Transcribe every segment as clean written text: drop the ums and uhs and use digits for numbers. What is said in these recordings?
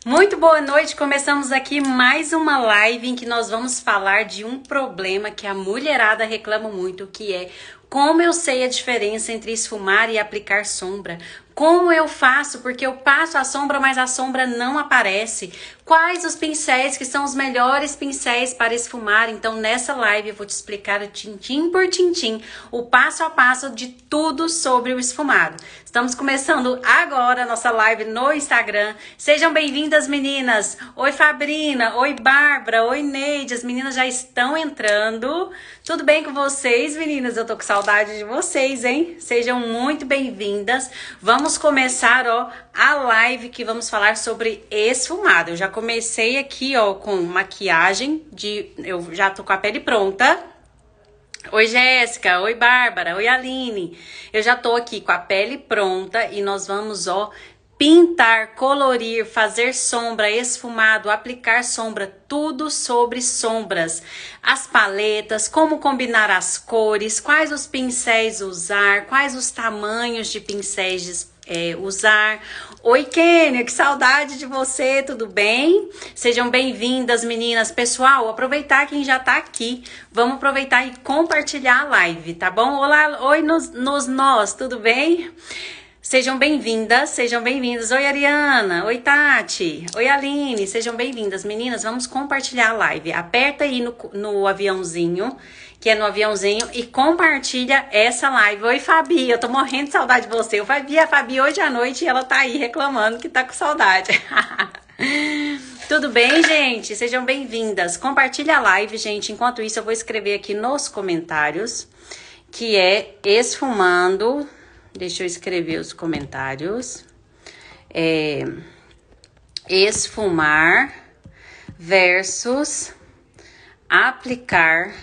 Muito boa noite, começamos aqui mais uma live em que nós vamos falar de um problema que a mulherada reclama muito, que é como eu sei a diferença entre esfumar e aplicar sombra. Como eu faço? Porque eu passo a sombra, mas a sombra não aparece. Quais os pincéis que são os melhores pincéis para esfumar? Então, nessa live eu vou te explicar tintim por tintim, o passo a passo de tudo sobre o esfumado. Estamos começando agora a nossa live no Instagram. Sejam bem-vindas, meninas. Oi, Fabrina. Oi, Bárbara. Oi, Neide. As meninas já estão entrando. Tudo bem com vocês, meninas? Eu tô com saudade de vocês, hein? Sejam muito bem-vindas. Vamos começar, a live que vamos falar sobre esfumado. Eu já comecei aqui, com maquiagem eu já tô com a pele pronta. Oi, Jéssica. Oi, Bárbara. Oi, Aline. Eu já tô aqui com a pele pronta e nós vamos, pintar, colorir, fazer sombra, esfumado, aplicar sombra, tudo sobre sombras. As paletas, como combinar as cores, quais os pincéis usar, quais os tamanhos de pincéis usar. Oi, Kênia, que saudade de você, tudo bem? Sejam bem-vindas, meninas. Pessoal, aproveitar quem já tá aqui, vamos aproveitar e compartilhar a live, tá bom? Olá, oi nós, tudo bem? Sejam bem-vindas, sejam bem-vindas. Oi, Ariana. Oi, Tati. Oi, Aline. Sejam bem-vindas. Meninas, vamos compartilhar a live. Aperta aí no aviãozinho, que é no aviãozinho, e compartilha essa live. Oi, Fabi. Eu tô morrendo de saudade de você. A Fabi hoje à noite, ela tá aí reclamando que tá com saudade. Tudo bem, gente? Sejam bem-vindas. Compartilha a live, gente. Enquanto isso, eu vou escrever aqui nos comentários, que é esfumando... Deixa eu escrever os comentários. Esfumar versus aplicar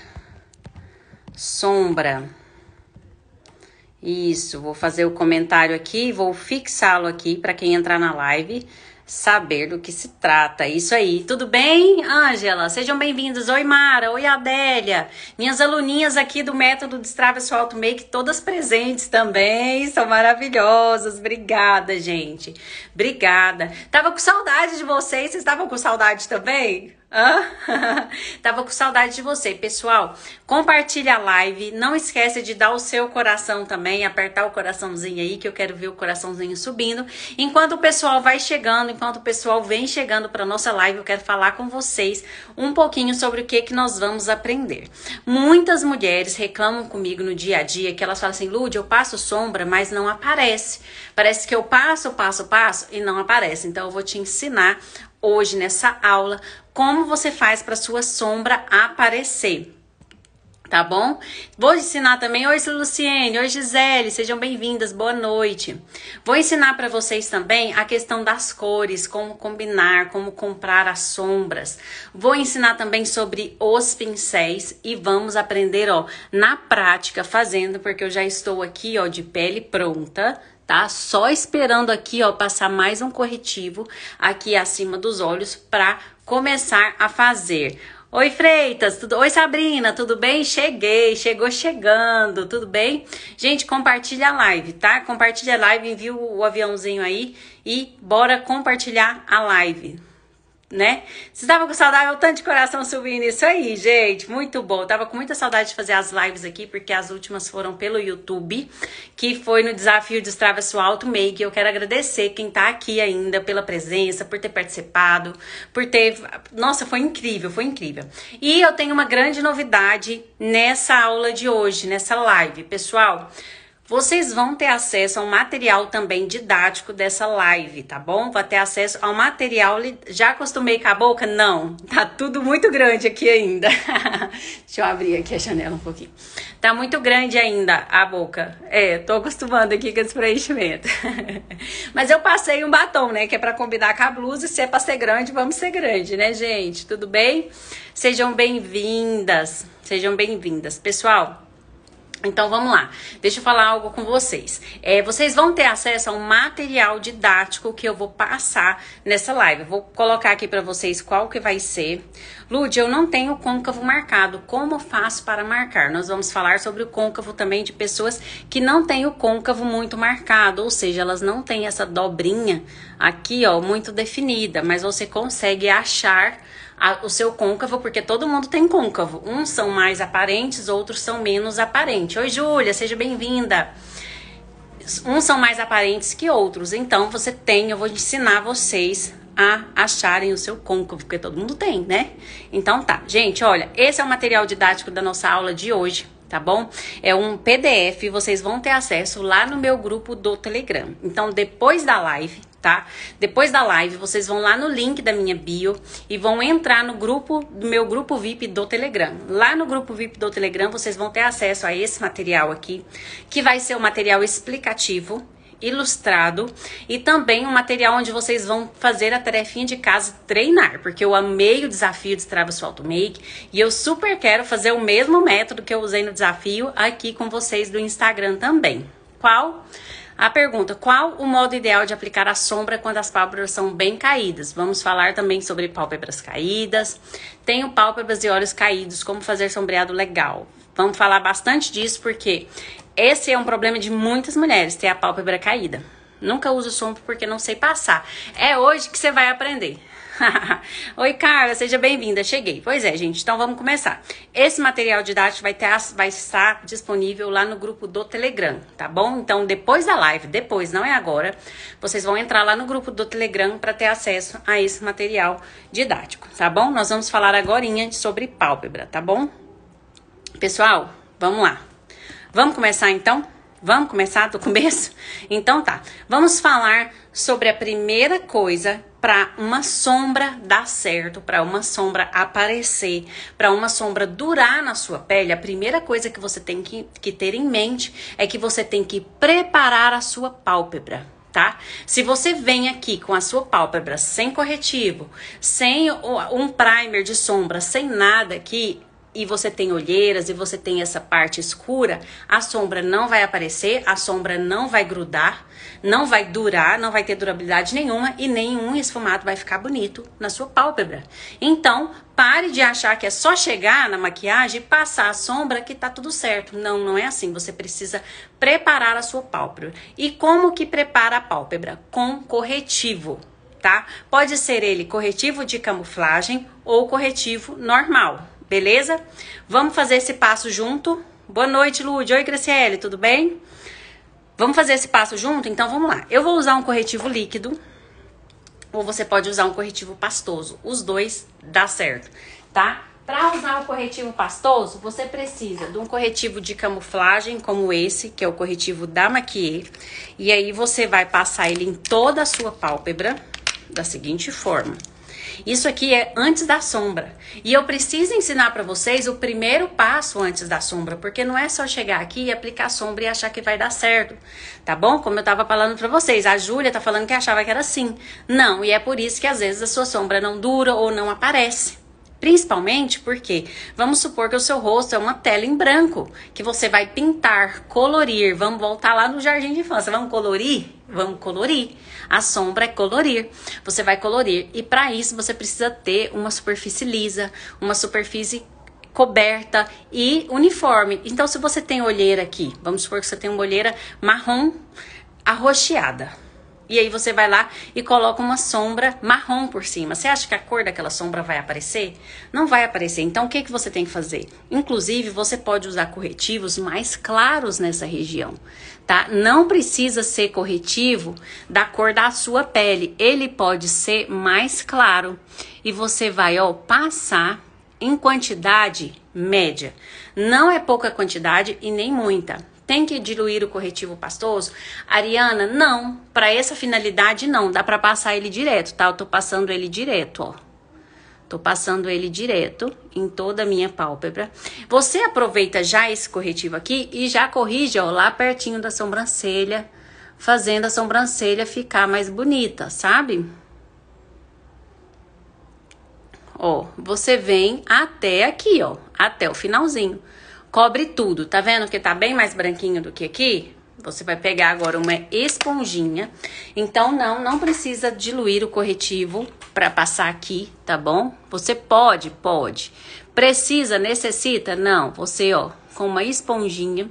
sombra. Isso, vou fazer o comentário aqui, vou fixá-lo aqui para quem entrar na live saber do que se trata. Isso aí, tudo bem, Ângela? Sejam bem-vindos. Oi, Mara. Oi, Adélia. Minhas aluninhas aqui do método Destrava Seu Auto Make, todas presentes também, são maravilhosas. Obrigada, gente. Obrigada. Tava com saudade de vocês. Vocês estavam com saudade também? Tava com saudade de você, pessoal. Compartilha a live, não esquece de dar o seu coração também, apertar o coraçãozinho aí, que eu quero ver o coraçãozinho subindo. Enquanto o pessoal vai chegando, enquanto o pessoal vem chegando para nossa live, eu quero falar com vocês um pouquinho sobre o que nós vamos aprender. Muitas mulheres reclamam comigo no dia a dia que elas falam assim: Lud, eu passo sombra, mas não aparece. Parece que eu passo e não aparece. Então eu vou te ensinar hoje nessa aula como você faz para sua sombra aparecer, tá bom? Vou ensinar também, oi Luciene, oi Gisele, sejam bem-vindas, boa noite. Vou ensinar para vocês também a questão das cores, como combinar, como comprar as sombras. Vou ensinar também sobre os pincéis e vamos aprender, na prática fazendo, porque eu já estou aqui, de pele pronta, tá? Só esperando aqui, passar mais um corretivo aqui acima dos olhos para começar a fazer. Oi, Freitas, oi, Sabrina, tudo bem? Chegou chegando, tudo bem? Gente, compartilha a live, tá? Compartilha a live, envia o aviãozinho aí e bora compartilhar a live, né? Você tava com saudade, o tanto de coração subindo, isso aí, gente, muito bom. Tava com muita saudade de fazer as lives aqui, porque as últimas foram pelo YouTube, que foi no desafio Destrava Seu Auto Make. Eu quero agradecer quem tá aqui ainda pela presença, por ter participado, nossa, foi incrível, foi incrível. E eu tenho uma grande novidade nessa aula de hoje, nessa live, pessoal. Vocês vão ter acesso a um material também didático dessa live, tá bom? Vai ter acesso ao material... Já acostumei com a boca? Não, tá tudo muito grande aqui ainda. Deixa eu abrir aqui a janela um pouquinho. Tá muito grande ainda a boca. Tô acostumando aqui com esse preenchimento. Mas eu passei um batom, né? Que é pra combinar com a blusa. Se é pra ser grande, vamos ser grande, né, gente? Tudo bem? Sejam bem-vindas. Sejam bem-vindas. Pessoal... Então, vamos lá. Deixa eu falar algo com vocês. Vocês vão ter acesso a um material didático que eu vou passar nessa live. Eu vou colocar aqui para vocês qual que vai ser. Lud, eu não tenho côncavo marcado. Como faço para marcar? Nós vamos falar sobre o côncavo também de pessoas que não têm o côncavo muito marcado. Ou seja, elas não têm essa dobrinha aqui, ó, muito definida, mas você consegue achar o seu côncavo, porque todo mundo tem côncavo. Uns são mais aparentes, outros são menos aparentes. Oi, Júlia, seja bem-vinda. Uns são mais aparentes que outros, então eu vou ensinar vocês a acharem o seu côncavo, porque todo mundo tem, né? Então tá, gente, olha, esse é o material didático da nossa aula de hoje, tá bom? É um PDF, vocês vão ter acesso lá no meu grupo do Telegram. Então, depois da live, tá? Depois da live, vocês vão lá no link da minha bio e vão entrar no meu grupo VIP do Telegram. Lá no grupo VIP do Telegram, vocês vão ter acesso a esse material aqui, que vai ser o material explicativo, ilustrado, e também um material onde vocês vão fazer a tarefinha de casa, treinar, porque eu amei o desafio de Destrava Sua Automake e eu super quero fazer o mesmo método que eu usei no desafio aqui com vocês do Instagram também. Qual? A pergunta, qual o modo ideal de aplicar a sombra quando as pálpebras são bem caídas? Vamos falar também sobre pálpebras caídas. Tenho pálpebras e olhos caídos, como fazer sombreado legal. Vamos falar bastante disso porque esse é um problema de muitas mulheres, ter a pálpebra caída. Nunca uso sombra porque não sei passar. É hoje que você vai aprender. Oi, Carla, seja bem-vinda. Cheguei. Pois é, gente, então vamos começar. Esse material didático vai estar disponível lá no grupo do Telegram, tá bom? Então, depois da live, não é agora, vocês vão entrar lá no grupo do Telegram para ter acesso a esse material didático, tá bom? Nós vamos falar agorinha sobre pálpebra, tá bom? Pessoal, vamos lá. Vamos começar então? Vamos começar do começo? Então tá, vamos falar sobre a primeira coisa para uma sombra dar certo, para uma sombra aparecer, para uma sombra durar na sua pele. A primeira coisa que você tem que ter em mente é que você tem que preparar a sua pálpebra, tá? Se você vem aqui com a sua pálpebra sem corretivo, sem um primer de sombra, sem nada aqui, e você tem olheiras e você tem essa parte escura, a sombra não vai aparecer, a sombra não vai grudar, não vai durar, não vai ter durabilidade nenhuma e nenhum esfumado vai ficar bonito na sua pálpebra. Então, pare de achar que é só chegar na maquiagem e passar a sombra que tá tudo certo. Não, não é assim. Você precisa preparar a sua pálpebra. E como que prepara a pálpebra? Com corretivo, tá? Pode ser ele corretivo de camuflagem ou corretivo normal. Beleza? Vamos fazer esse passo junto? Boa noite, Lud. Oi, Graciele, tudo bem? Vamos fazer esse passo junto? Então, vamos lá. Eu vou usar um corretivo líquido ou você pode usar um corretivo pastoso. Os dois dá certo, tá? Para usar o corretivo pastoso, você precisa de um corretivo de camuflagem como esse, que é o corretivo da Maquier. E aí, você vai passar ele em toda a sua pálpebra da seguinte forma. Isso aqui é antes da sombra. E eu preciso ensinar pra vocês o primeiro passo antes da sombra, porque não é só chegar aqui e aplicar sombra e achar que vai dar certo, tá bom? Como eu tava falando pra vocês, a Júlia tá falando que achava que era assim. Não, e é por isso que às vezes a sua sombra não dura ou não aparece. Principalmente porque, vamos supor que o seu rosto é uma tela em branco, que você vai pintar, colorir. Vamos voltar lá no jardim de infância, vamos colorir? Vamos colorir. A sombra é colorir. Você vai colorir. E para isso você precisa ter uma superfície lisa, uma superfície coberta e uniforme. Então, se você tem olheira aqui, vamos supor que você tem uma olheira marrom arroxeada. E aí você vai lá e coloca uma sombra marrom por cima. Você acha que a cor daquela sombra vai aparecer? Não vai aparecer. Então, o que você tem que fazer? Inclusive, você pode usar corretivos mais claros nessa região, tá? Não precisa ser corretivo da cor da sua pele. Ele pode ser mais claro. E você vai, ó, passar em quantidade média. Não é pouca quantidade e nem muita. Tem que diluir o corretivo pastoso? Ariana, não. Para essa finalidade, não. Dá para passar ele direto, tá? Eu tô passando ele direto, ó. Tô passando ele direto em toda a minha pálpebra. Você aproveita já esse corretivo aqui e já corrige, ó, lá pertinho da sobrancelha, fazendo a sobrancelha ficar mais bonita, sabe? Ó, você vem até aqui, ó, até o finalzinho. Cobre tudo, tá vendo que tá bem mais branquinho do que aqui? Você vai pegar agora uma esponjinha. Então, não precisa diluir o corretivo pra passar aqui, tá bom? Você pode. Precisa, necessita? Não. Você, ó, com uma esponjinha,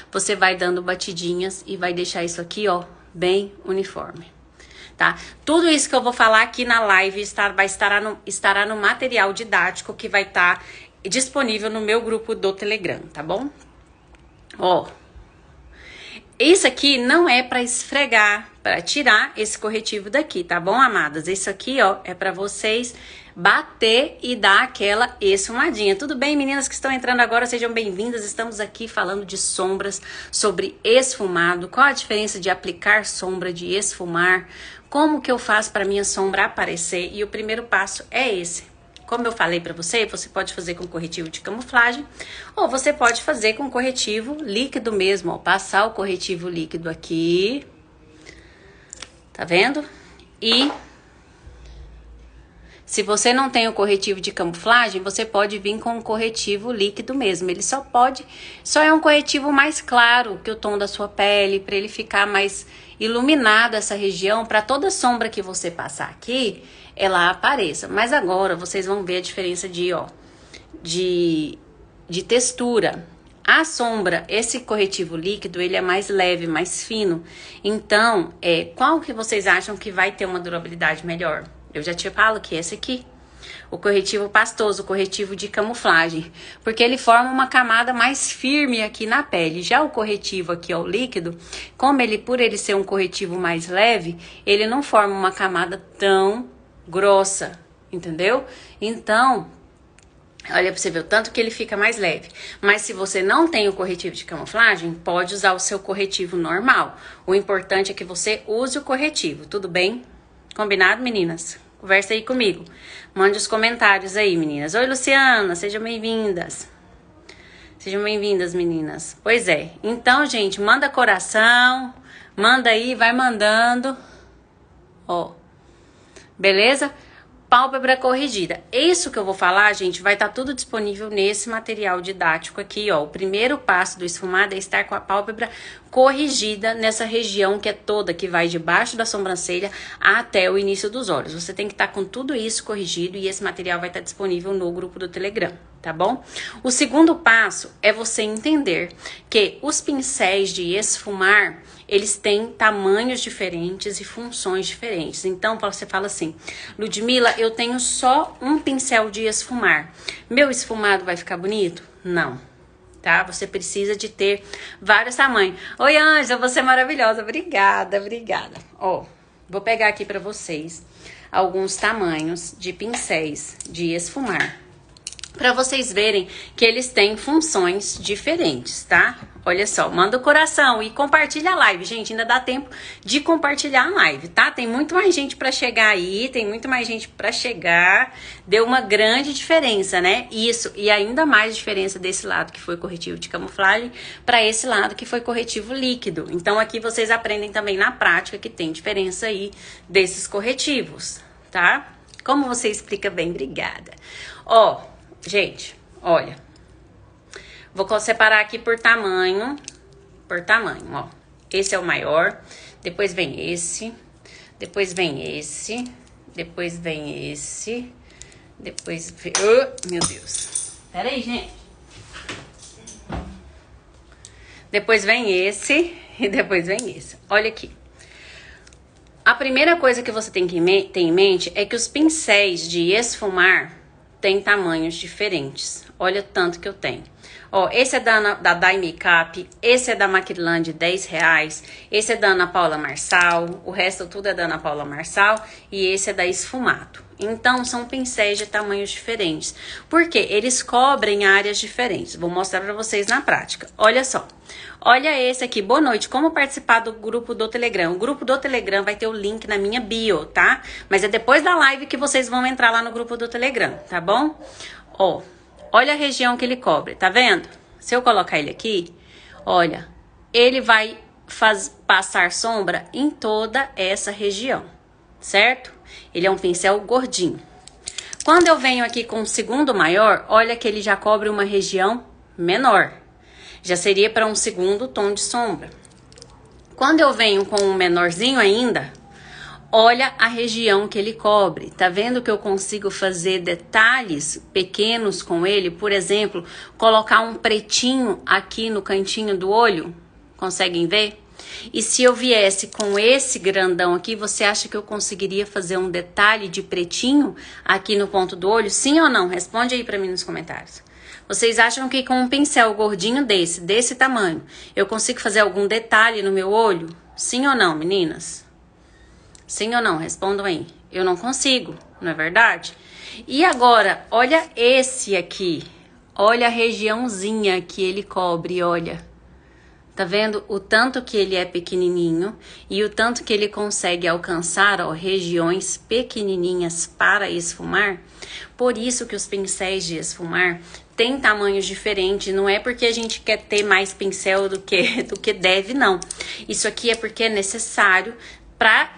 você vai dando batidinhas e vai deixar isso aqui, ó, bem uniforme. tá? Tudo isso que eu vou falar aqui na live estará no material didático que vai estar disponível no meu grupo do Telegram, tá bom? Ó, isso aqui não é para esfregar, para tirar esse corretivo daqui, tá bom, amadas? Isso aqui, ó, é para vocês bater e dar aquela esfumadinha. Tudo bem, meninas que estão entrando agora? Sejam bem-vindas. Estamos aqui falando de sombras, sobre esfumado. Qual a diferença de aplicar sombra, de esfumar? Como que eu faço para minha sombra aparecer? E o primeiro passo é esse. Como eu falei para você, você pode fazer com corretivo de camuflagem ou você pode fazer com corretivo líquido mesmo, ó. Passar o corretivo líquido aqui, tá vendo? E se você não tem o corretivo de camuflagem, você pode vir com o corretivo líquido mesmo. Ele só é um corretivo mais claro que o tom da sua pele, para ele ficar mais iluminado essa região, para toda sombra que você passar aqui, ela apareça. Mas agora vocês vão ver a diferença de textura. A sombra, esse corretivo líquido, ele é mais leve, mais fino. Então, qual que vocês acham que vai ter uma durabilidade melhor? Eu já te falo que esse aqui, o corretivo pastoso, o corretivo de camuflagem, porque ele forma uma camada mais firme aqui na pele. Já o corretivo aqui, ó, o líquido, por ele ser um corretivo mais leve, ele não forma uma camada tão grossa, entendeu? Então, olha pra você ver o tanto que ele fica mais leve. Mas se você não tem o corretivo de camuflagem, pode usar o seu corretivo normal. O importante é que você use o corretivo, tudo bem? Combinado, meninas? Conversa aí comigo. Mande os comentários aí, meninas. Oi, Luciana, sejam bem-vindas. Sejam bem-vindas, meninas. Pois é. Então, gente, manda coração. Manda aí, vai mandando. Ó. Beleza? Pálpebra corrigida. Isso que eu vou falar, gente, vai estar tudo disponível nesse material didático aqui, ó. O primeiro passo do esfumado é estar com a pálpebra corrigida nessa região que é toda, que vai debaixo da sobrancelha até o início dos olhos. Você tem que estar com tudo isso corrigido e esse material vai estar disponível no grupo do Telegram, tá bom? O segundo passo é você entender que os pincéis de esfumar, eles têm tamanhos diferentes e funções diferentes. Então, você fala assim, Ludmila, eu tenho só um pincel de esfumar. Meu esfumado vai ficar bonito? Não, tá? Você precisa de ter vários tamanhos. Oi, Ângela, você é maravilhosa. Obrigada, obrigada. Ó, vou pegar aqui pra vocês alguns tamanhos de pincéis de esfumar, para vocês verem que eles têm funções diferentes, tá? Olha só, manda o coração e compartilha a live, gente, ainda dá tempo de compartilhar a live, tá? Tem muito mais gente pra chegar aí, tem muito mais gente pra chegar, deu uma grande diferença, né? Isso, e ainda mais diferença desse lado que foi corretivo de camuflagem pra esse lado que foi corretivo líquido. Então aqui vocês aprendem também na prática que tem diferença aí desses corretivos, tá? Como você explica bem, obrigada. Ó, gente, olha, vou separar aqui por tamanho, ó. Esse é o maior, depois vem esse, depois vem esse, depois vem esse, depois vem... Oh, meu Deus. Pera aí, gente. Depois vem esse e depois vem esse. Olha aqui. A primeira coisa que você tem que ter em mente é que os pincéis de esfumar têm tamanhos diferentes. Olha o tanto que eu tenho. Ó, esse é da Dye Makeup, esse é da Maquilan de R$10, esse é da Ana Paula Marçal, o resto tudo é da Ana Paula Marçal e esse é da Esfumato. Então, são pincéis de tamanhos diferentes, porque eles cobrem áreas diferentes. Vou mostrar pra vocês na prática. Olha só, olha esse aqui, boa noite, como participar do grupo do Telegram. O grupo do Telegram vai ter o link na minha bio, tá? Mas é depois da live que vocês vão entrar lá no grupo do Telegram, tá bom? Ó. Olha a região que ele cobre, tá vendo? Se eu colocar ele aqui, olha, ele vai passar sombra em toda essa região, certo? Ele é um pincel gordinho. Quando eu venho aqui com o segundo maior, olha que ele já cobre uma região menor. Já seria para um segundo tom de sombra. Quando eu venho com um menorzinho ainda, olha a região que ele cobre. Tá vendo que eu consigo fazer detalhes pequenos com ele? Por exemplo, colocar um pretinho aqui no cantinho do olho. Conseguem ver? E se eu viesse com esse grandão aqui, você acha que eu conseguiria fazer um detalhe de pretinho aqui no ponto do olho? Sim ou não? Responde aí pra mim nos comentários. Vocês acham que com um pincel gordinho desse tamanho, eu consigo fazer algum detalhe no meu olho? Sim ou não, meninas? Sim ou não? Respondam aí. Eu não consigo, não é verdade? E agora, olha esse aqui. Olha a regiãozinha que ele cobre, olha. Tá vendo o tanto que ele é pequenininho e o tanto que ele consegue alcançar, ó, regiões pequenininhas para esfumar? Por isso que os pincéis de esfumar têm tamanhos diferentes. Não é porque a gente quer ter mais pincel do que deve, não. Isso aqui é porque é necessário para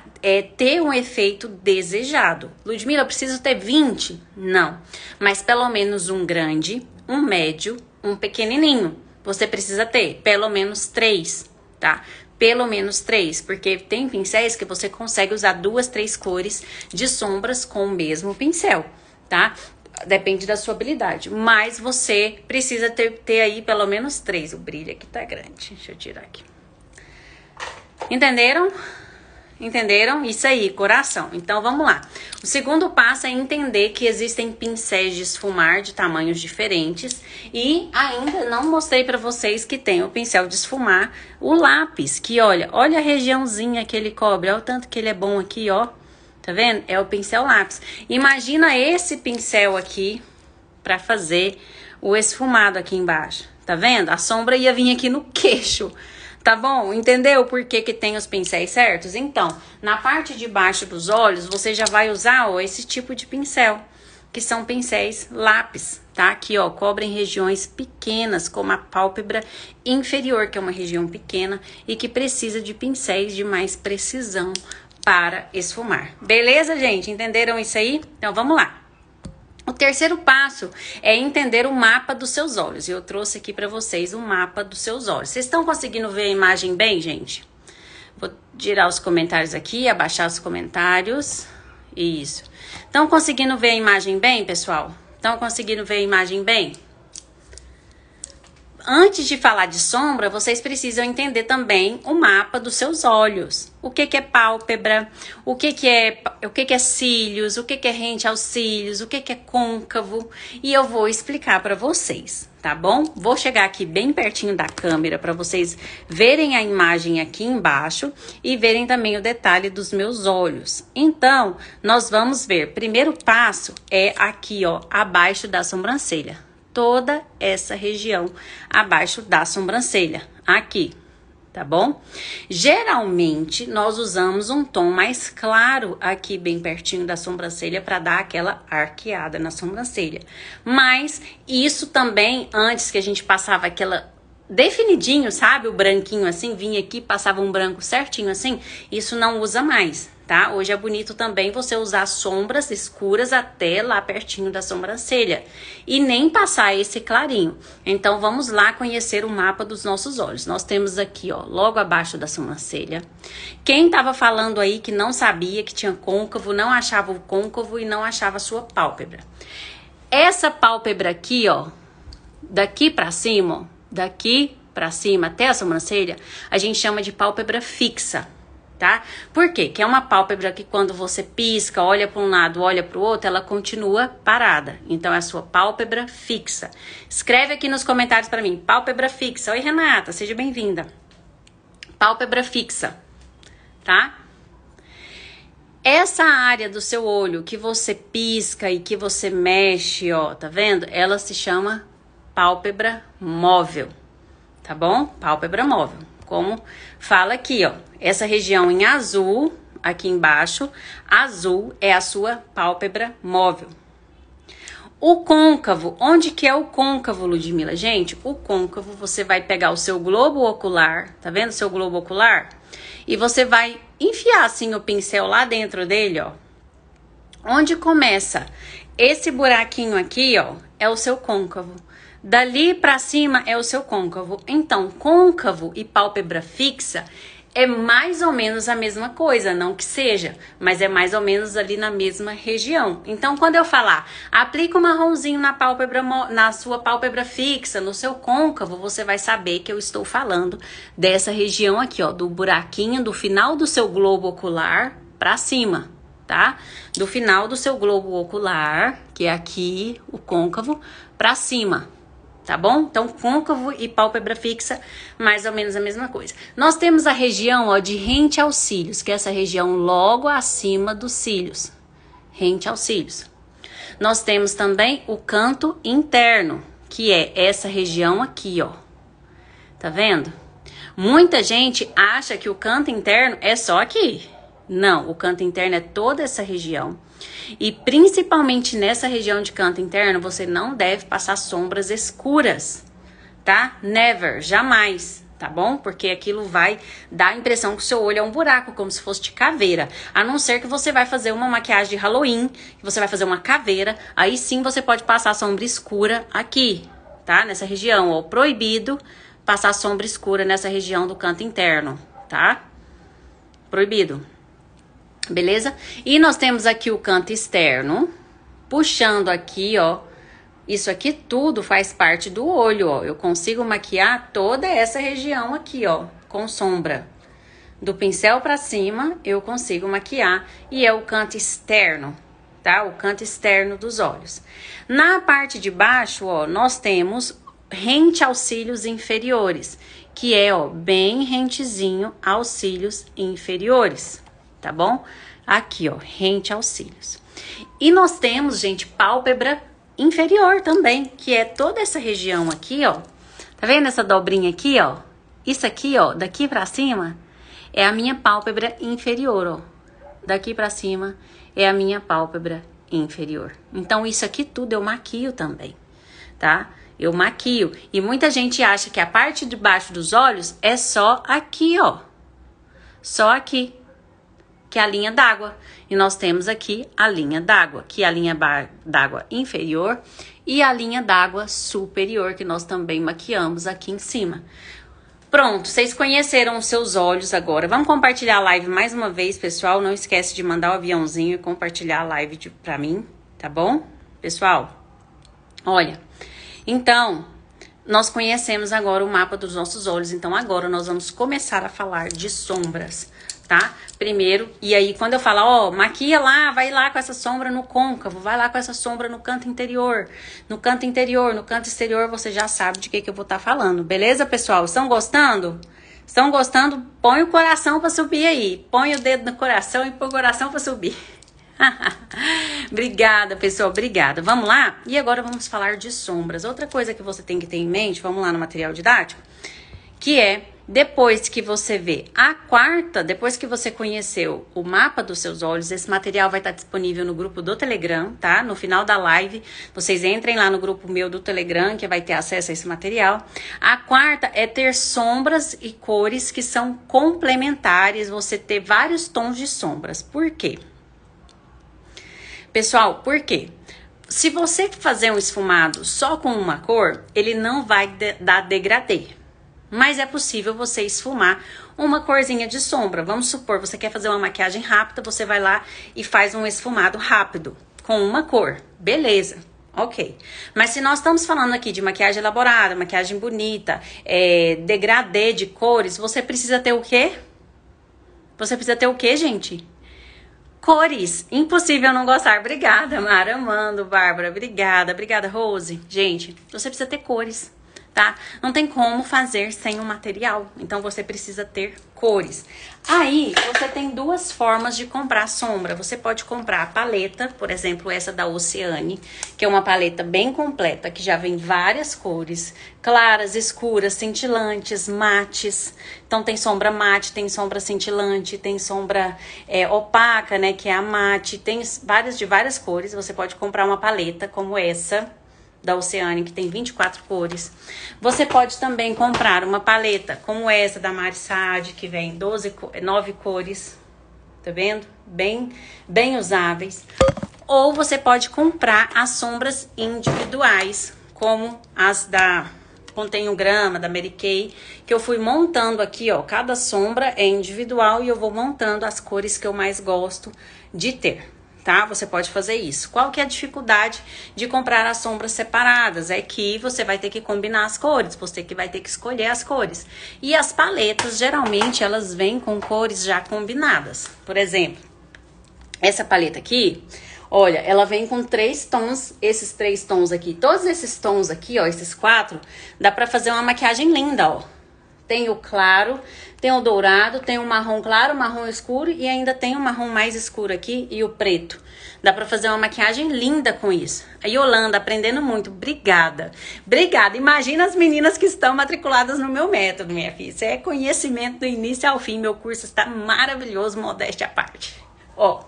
ter um efeito desejado. Ludmila, eu preciso ter 20? Não. Mas pelo menos um grande, um médio, um pequenininho. Você precisa ter pelo menos 3, tá? Pelo menos 3, porque tem pincéis que você consegue usar 2, 3 cores de sombras com o mesmo pincel, tá? Depende da sua habilidade, mas você precisa ter aí pelo menos 3. O brilho aqui tá grande, deixa eu tirar aqui. Entenderam? Entenderam? Isso aí, coração. Então, vamos lá. O segundo passo é entender que existem pincéis de esfumar de tamanhos diferentes. E ainda não mostrei pra vocês que tem o pincel de esfumar, o lápis, que olha a regiãozinha que ele cobre. Olha o tanto que ele é bom aqui, ó. Tá vendo? É o pincel lápis. Imagina esse pincel aqui pra fazer o esfumado aqui embaixo. Tá vendo? A sombra ia vir aqui no queixo. Tá bom? Entendeu por que tem os pincéis certos? Então, na parte de baixo dos olhos, você já vai usar, ó, esse tipo de pincel, que são pincéis lápis, tá? Que, ó, cobrem regiões pequenas, como a pálpebra inferior, que é uma região pequena e que precisa de pincéis de mais precisão para esfumar. Beleza, gente? Entenderam isso aí? Então, vamos lá. O terceiro passo é entender o mapa dos seus olhos. Eu trouxe aqui para vocês o mapa dos seus olhos. Vocês estão conseguindo ver a imagem bem, gente? Vou tirar os comentários aqui, abaixar os comentários. Isso. Estão conseguindo ver a imagem bem, pessoal? Estão conseguindo ver a imagem bem? Antes de falar de sombra, vocês precisam entender também o mapa dos seus olhos. O que é pálpebra, o que é cílios, o que é rente aos cílios, o que é côncavo. E eu vou explicar para vocês, tá bom? Vou chegar aqui bem pertinho da câmera para vocês verem a imagem aqui embaixo e verem também o detalhe dos meus olhos. Então, nós vamos ver. Primeiro passo é aqui, ó, abaixo da sobrancelha. Toda essa região abaixo da sobrancelha, aqui, tá bom? Geralmente, nós usamos um tom mais claro aqui bem pertinho da sobrancelha para dar aquela arqueada na sobrancelha. Mas isso também, antes que a gente passava aquela definidinho, sabe? O branquinho assim, vinha aqui, passava um branco certinho assim, isso não usa mais, tá? Hoje é bonito também você usar sombras escuras até lá pertinho da sobrancelha e nem passar esse clarinho. Então, vamos lá conhecer o mapa dos nossos olhos. Nós temos aqui, ó, logo abaixo da sobrancelha. Quem tava falando aí que não sabia que tinha côncavo, não achava o côncavo e não achava a sua pálpebra. Essa pálpebra aqui, ó, daqui pra cima, ó, daqui pra cima até a sobrancelha, a gente chama de pálpebra fixa, tá? Por quê? Que é uma pálpebra que quando você pisca, olha para um lado, olha para o outro, ela continua parada. Então, é a sua pálpebra fixa. Escreve aqui nos comentários para mim, pálpebra fixa. Oi, Renata, seja bem-vinda. Pálpebra fixa, tá? Essa área do seu olho que você pisca e que você mexe, ó, tá vendo? Ela se chama pálpebra móvel, tá bom? Pálpebra móvel. Como fala aqui, ó, essa região em azul, aqui embaixo, azul é a sua pálpebra móvel. O côncavo, onde que é o côncavo, Ludmila? Gente, o côncavo, você vai pegar o seu globo ocular, tá vendo o seu globo ocular? E você vai enfiar assim o pincel lá dentro dele, ó. Onde começa esse buraquinho aqui, ó, é o seu côncavo. Dali pra cima é o seu côncavo. Então, côncavo e pálpebra fixa é mais ou menos a mesma coisa, não que seja, mas é mais ou menos ali na mesma região. Então, quando eu falar, aplica um marronzinho na pálpebra, na sua pálpebra fixa, no seu côncavo, você vai saber que eu estou falando dessa região aqui, ó, do buraquinho do final do seu globo ocular pra cima, tá? Do final do seu globo ocular, que é aqui, o côncavo, pra cima. Tá bom? Então, côncavo e pálpebra fixa, mais ou menos a mesma coisa. Nós temos a região, ó, de rente aos cílios, que é essa região logo acima dos cílios. Rente aos cílios. Nós temos também o canto interno, que é essa região aqui, ó. Tá vendo? Muita gente acha que o canto interno é só aqui. Não, o canto interno é toda essa região. E principalmente nessa região de canto interno, você não deve passar sombras escuras, tá? Never, jamais, tá bom? Porque aquilo vai dar a impressão que o seu olho é um buraco, como se fosse de caveira. A não ser que você vai fazer uma maquiagem de Halloween, que você vai fazer uma caveira, aí sim você pode passar sombra escura aqui, tá? Nessa região, ó, proibido passar sombra escura nessa região do canto interno, tá? Proibido. Beleza? E nós temos aqui o canto externo, puxando aqui, ó, isso aqui tudo faz parte do olho, ó. Eu consigo maquiar toda essa região aqui, ó, com sombra. Do pincel pra cima, eu consigo maquiar e é o canto externo, tá? O canto externo dos olhos. Na parte de baixo, ó, nós temos rente aos cílios inferiores, que é, ó, bem rentezinho aos cílios inferiores. Tá bom? Aqui, ó, rente aos cílios. E nós temos, gente, pálpebra inferior também, que é toda essa região aqui, ó. Tá vendo essa dobrinha aqui, ó? Isso aqui, ó, daqui pra cima, é a minha pálpebra inferior, ó. Daqui pra cima é a minha pálpebra inferior. Então, isso aqui tudo eu maquio também, tá? Eu maquio. E muita gente acha que a parte de baixo dos olhos é só aqui, ó. Só aqui. Que é a linha d'água. E nós temos aqui a linha d'água, que é a linha d'água inferior e a linha d'água superior, que nós também maquiamos aqui em cima. Pronto, vocês conheceram os seus olhos agora. Vamos compartilhar a live mais uma vez, pessoal. Não esquece de mandar o aviãozinho e compartilhar a live pra mim, tá bom? Pessoal, olha, então, nós conhecemos agora o mapa dos nossos olhos. Então, agora nós vamos começar a falar de sombras, tá? Primeiro, e aí quando eu falo, ó, maquia lá, vai lá com essa sombra no côncavo, vai lá com essa sombra no canto interior, no canto interior, no canto exterior, você já sabe de que eu vou estar falando, beleza, pessoal? Estão gostando? Estão gostando? Põe o coração pra subir aí, põe o dedo no coração e põe o coração pra subir. Obrigada, pessoal, obrigada. Vamos lá? E agora vamos falar de sombras. Outra coisa que você tem que ter em mente, vamos lá no material didático, que é, depois que você vê a quarta, depois que você conheceu o mapa dos seus olhos, esse material vai estar disponível no grupo do Telegram, tá? No final da live, vocês entrem lá no grupo meu do Telegram, que vai ter acesso a esse material. A quarta é ter sombras e cores que são complementares, você ter vários tons de sombras. Por quê? Pessoal, por quê? Se você fazer um esfumado só com uma cor, ele não vai dar degradê. Mas é possível você esfumar uma corzinha de sombra. Vamos supor, você quer fazer uma maquiagem rápida, você vai lá e faz um esfumado rápido com uma cor. Beleza, ok. Mas se nós estamos falando aqui de maquiagem elaborada, maquiagem bonita, degradê de cores, você precisa ter o quê? Você precisa ter o quê, gente? Cores. Impossível não gostar. Obrigada, Mara, Amando, Bárbara. Obrigada, obrigada, Rose. Gente, você precisa ter cores, tá? Não tem como fazer sem o material. Então, você precisa ter cores. Aí, você tem duas formas de comprar sombra. Você pode comprar a paleta, por exemplo, essa da Oceane, que é uma paleta bem completa, que já vem várias cores, claras, escuras, cintilantes, mates. Então, tem sombra mate, tem sombra cintilante, tem sombra opaca, né, que é a mate. Tem várias cores. Você pode comprar uma paleta como essa, da Oceane, que tem 24 cores. Você pode também comprar uma paleta como essa da Marissade, que vem 9 cores, tá vendo? Bem usáveis. Ou você pode comprar as sombras individuais, como as da contém um grama, da Mary Kay, que eu fui montando aqui, ó. Cada sombra é individual e eu vou montando as cores que eu mais gosto de ter, tá? Você pode fazer isso. Qual que é a dificuldade de comprar as sombras separadas? É que você vai ter que combinar as cores, você que vai ter que escolher as cores. E as paletas, geralmente, elas vêm com cores já combinadas. Por exemplo, essa paleta aqui, olha, ela vem com 3 tons, esses 3 tons aqui. Todos esses tons aqui, ó, esses 4, dá pra fazer uma maquiagem linda, ó. Tem o claro, tem o dourado, tem o marrom claro, o marrom escuro e ainda tem o marrom mais escuro aqui e o preto. Dá pra fazer uma maquiagem linda com isso. A Yolanda, aprendendo muito. Obrigada. Obrigada. Imagina as meninas que estão matriculadas no meu método, minha filha. Isso é conhecimento do início ao fim. Meu curso está maravilhoso, modéstia à parte. Ó.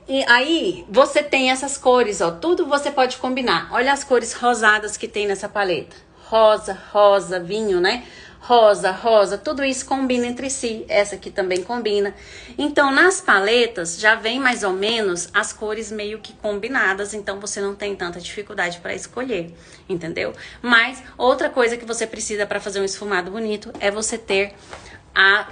E aí, você tem essas cores, ó. Tudo você pode combinar. Olha as cores rosadas que tem nessa paleta. Rosa, rosa, vinho, né? Rosa, rosa, tudo isso combina entre si. Essa aqui também combina. Então, nas paletas, já vem mais ou menos as cores meio que combinadas. Então, você não tem tanta dificuldade para escolher, entendeu? Mas, outra coisa que você precisa para fazer um esfumado bonito é você ter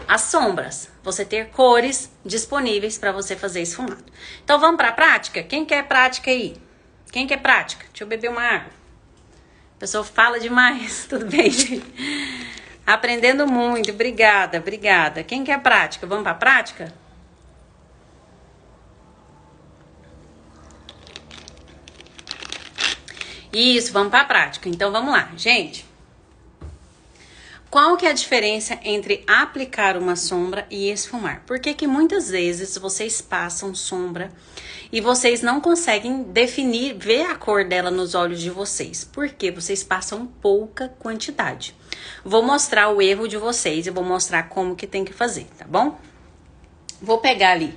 as sombras. Você ter cores disponíveis para você fazer esfumado. Então, vamos para a prática? Quem quer prática aí? Quem quer prática? Deixa eu beber uma água. A pessoa fala demais, tudo bem, gente? Aprendendo muito, obrigada, obrigada. Quem quer prática? Vamos para a prática? Isso, vamos para a prática. Então, vamos lá, gente. Qual que é a diferença entre aplicar uma sombra e esfumar? Por que que muitas vezes vocês passam sombra e vocês não conseguem definir, ver a cor dela nos olhos de vocês? Porque vocês passam pouca quantidade. Vou mostrar o erro de vocês e vou mostrar como que tem que fazer, tá bom? Vou pegar ali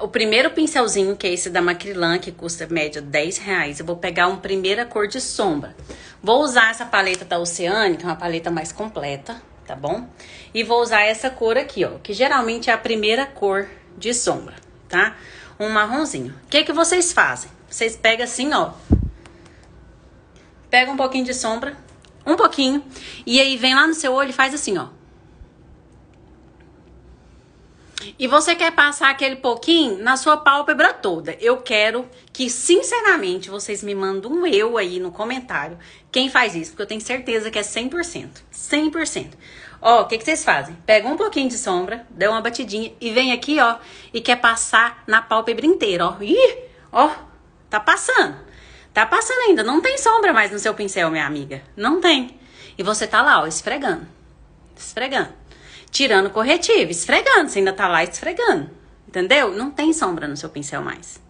o primeiro pincelzinho, que é esse da Macrylan, que custa média R$10. Eu vou pegar uma primeira cor de sombra. Vou usar essa paleta da Oceane, que é uma paleta mais completa, tá bom? E vou usar essa cor aqui, ó, que geralmente é a primeira cor de sombra, tá? Um marronzinho. O que que vocês fazem? Vocês pegam assim, ó. Pega um pouquinho de sombra, um pouquinho, e aí vem lá no seu olho e faz assim, ó. E você quer passar aquele pouquinho na sua pálpebra toda. Eu quero que, sinceramente, vocês me mandem um eu aí no comentário. Quem faz isso? Porque eu tenho certeza que é 100%. 100%. Ó, o que que vocês fazem? Pega um pouquinho de sombra, dá uma batidinha e vem aqui, ó. E quer passar na pálpebra inteira, ó. Ih, ó, tá passando. Tá passando ainda. Não tem sombra mais no seu pincel, minha amiga. Não tem. E você tá lá, ó, esfregando. Esfregando. Tirando corretivo, esfregando, você ainda tá lá esfregando, entendeu? Não tem sombra no seu pincel mais,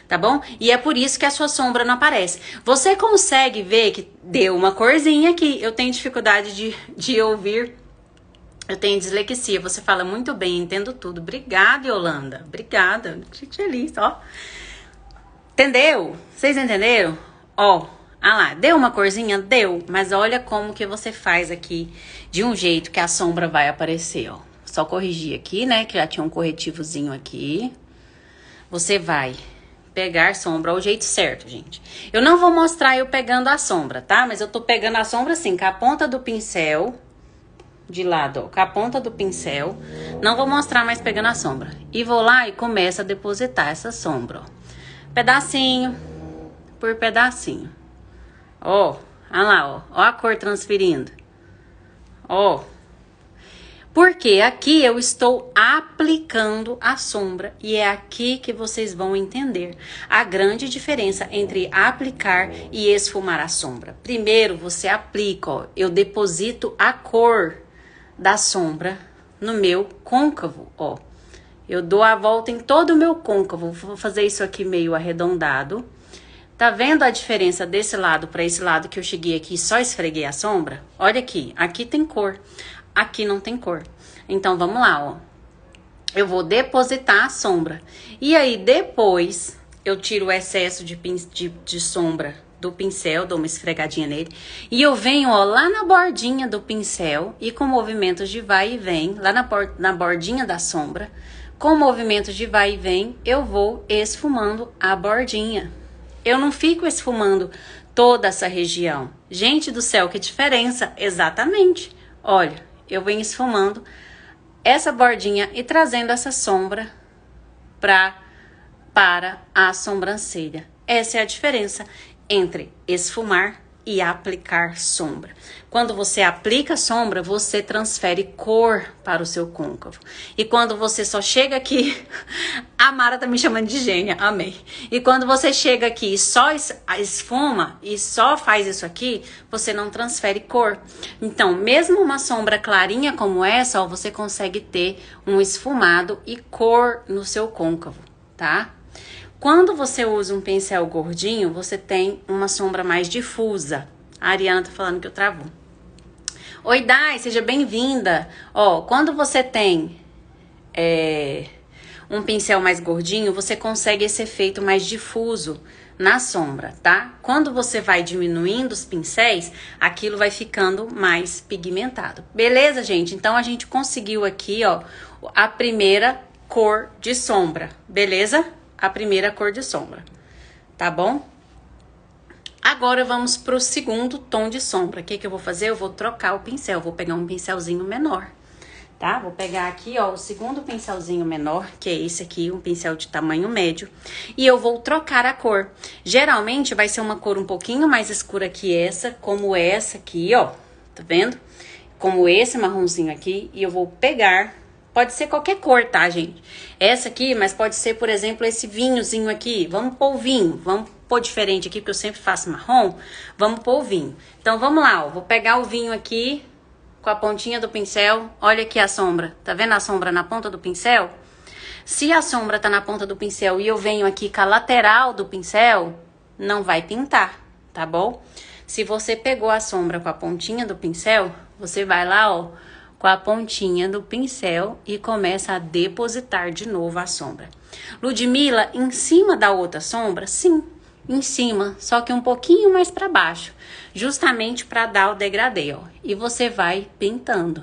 tá bom? E é por isso que a sua sombra não aparece. Você consegue ver que deu uma corzinha aqui. Eu tenho dificuldade de ouvir, eu tenho dislexia. Você fala muito bem, entendo tudo. Obrigada, Yolanda, obrigada, fico feliz, ó. Entendeu? Vocês entenderam? Ó. Ah lá, deu uma corzinha? Deu. Mas olha como que você faz aqui de um jeito que a sombra vai aparecer, ó. Só corrigir aqui, né, que já tinha um corretivozinho aqui. Você vai pegar sombra ao jeito certo, gente. Eu não vou mostrar eu pegando a sombra, tá? Mas eu tô pegando a sombra assim, com a ponta do pincel, de lado, ó, com a ponta do pincel. Não vou mostrar mais pegando a sombra. E vou lá e começo a depositar essa sombra, ó. Pedacinho por pedacinho. Ó, olha lá, ó. Ó a cor transferindo. Ó. Porque aqui eu estou aplicando a sombra. E é aqui que vocês vão entender a grande diferença entre aplicar e esfumar a sombra. Primeiro você aplica, ó. Eu deposito a cor da sombra no meu côncavo, ó. Eu dou a volta em todo o meu côncavo. Vou fazer isso aqui meio arredondado. Tá vendo a diferença desse lado para esse lado que eu cheguei aqui e só esfreguei a sombra? Olha aqui, aqui tem cor, aqui não tem cor. Então, vamos lá, ó. Eu vou depositar a sombra. E aí, depois, eu tiro o excesso de sombra do pincel, dou uma esfregadinha nele. E eu venho, ó, lá na bordinha do pincel e com movimentos de vai e vem, lá na bordinha da sombra, com movimentos de vai e vem, eu vou esfumando a bordinha. Eu não fico esfumando toda essa região. Gente do céu, que diferença! Exatamente. Olha, eu venho esfumando essa bordinha e trazendo essa sombra para a sobrancelha. Essa é a diferença entre esfumar e aplicar sombra. Quando você aplica sombra, você transfere cor para o seu côncavo. E quando você só chega aqui, a Mara tá me chamando de gênia, amei. E quando você chega aqui e só esfuma e só faz isso aqui, você não transfere cor. Então, mesmo uma sombra clarinha como essa, ó, você consegue ter um esfumado e cor no seu côncavo, tá? Quando você usa um pincel gordinho, você tem uma sombra mais difusa. A Ariana tá falando que eu travo. Oi, Dai, seja bem-vinda. Ó, quando você tem um pincel mais gordinho, você consegue esse efeito mais difuso na sombra, tá? Quando você vai diminuindo os pincéis, aquilo vai ficando mais pigmentado. Beleza, gente? Então, a gente conseguiu aqui, ó, a primeira cor de sombra, beleza? A primeira cor de sombra, tá bom? Agora vamos pro segundo tom de sombra. O que que eu vou fazer? Eu vou trocar o pincel, vou pegar um pincelzinho menor, tá? Vou pegar aqui, ó, o segundo pincelzinho menor, que é esse aqui, um pincel de tamanho médio, e eu vou trocar a cor. Geralmente vai ser uma cor um pouquinho mais escura que essa, como essa aqui, ó, tá vendo? Como esse marronzinho aqui, e eu vou pegar. Pode ser qualquer cor, tá, gente? Essa aqui, mas pode ser, por exemplo, esse vinhozinho aqui. Vamos pôr o vinho. Vamos pôr diferente aqui, porque eu sempre faço marrom. Vamos pôr o vinho. Então, vamos lá, ó. Vou pegar o vinho aqui com a pontinha do pincel. Olha aqui a sombra. Tá vendo a sombra na ponta do pincel? Se a sombra tá na ponta do pincel e eu venho aqui com a lateral do pincel, não vai pintar, tá bom? Se você pegou a sombra com a pontinha do pincel, você vai lá, ó, com a pontinha do pincel e começa a depositar de novo a sombra. Ludmila, em cima da outra sombra? Sim, em cima, só que um pouquinho mais para baixo, justamente para dar o degradê, ó. E você vai pintando.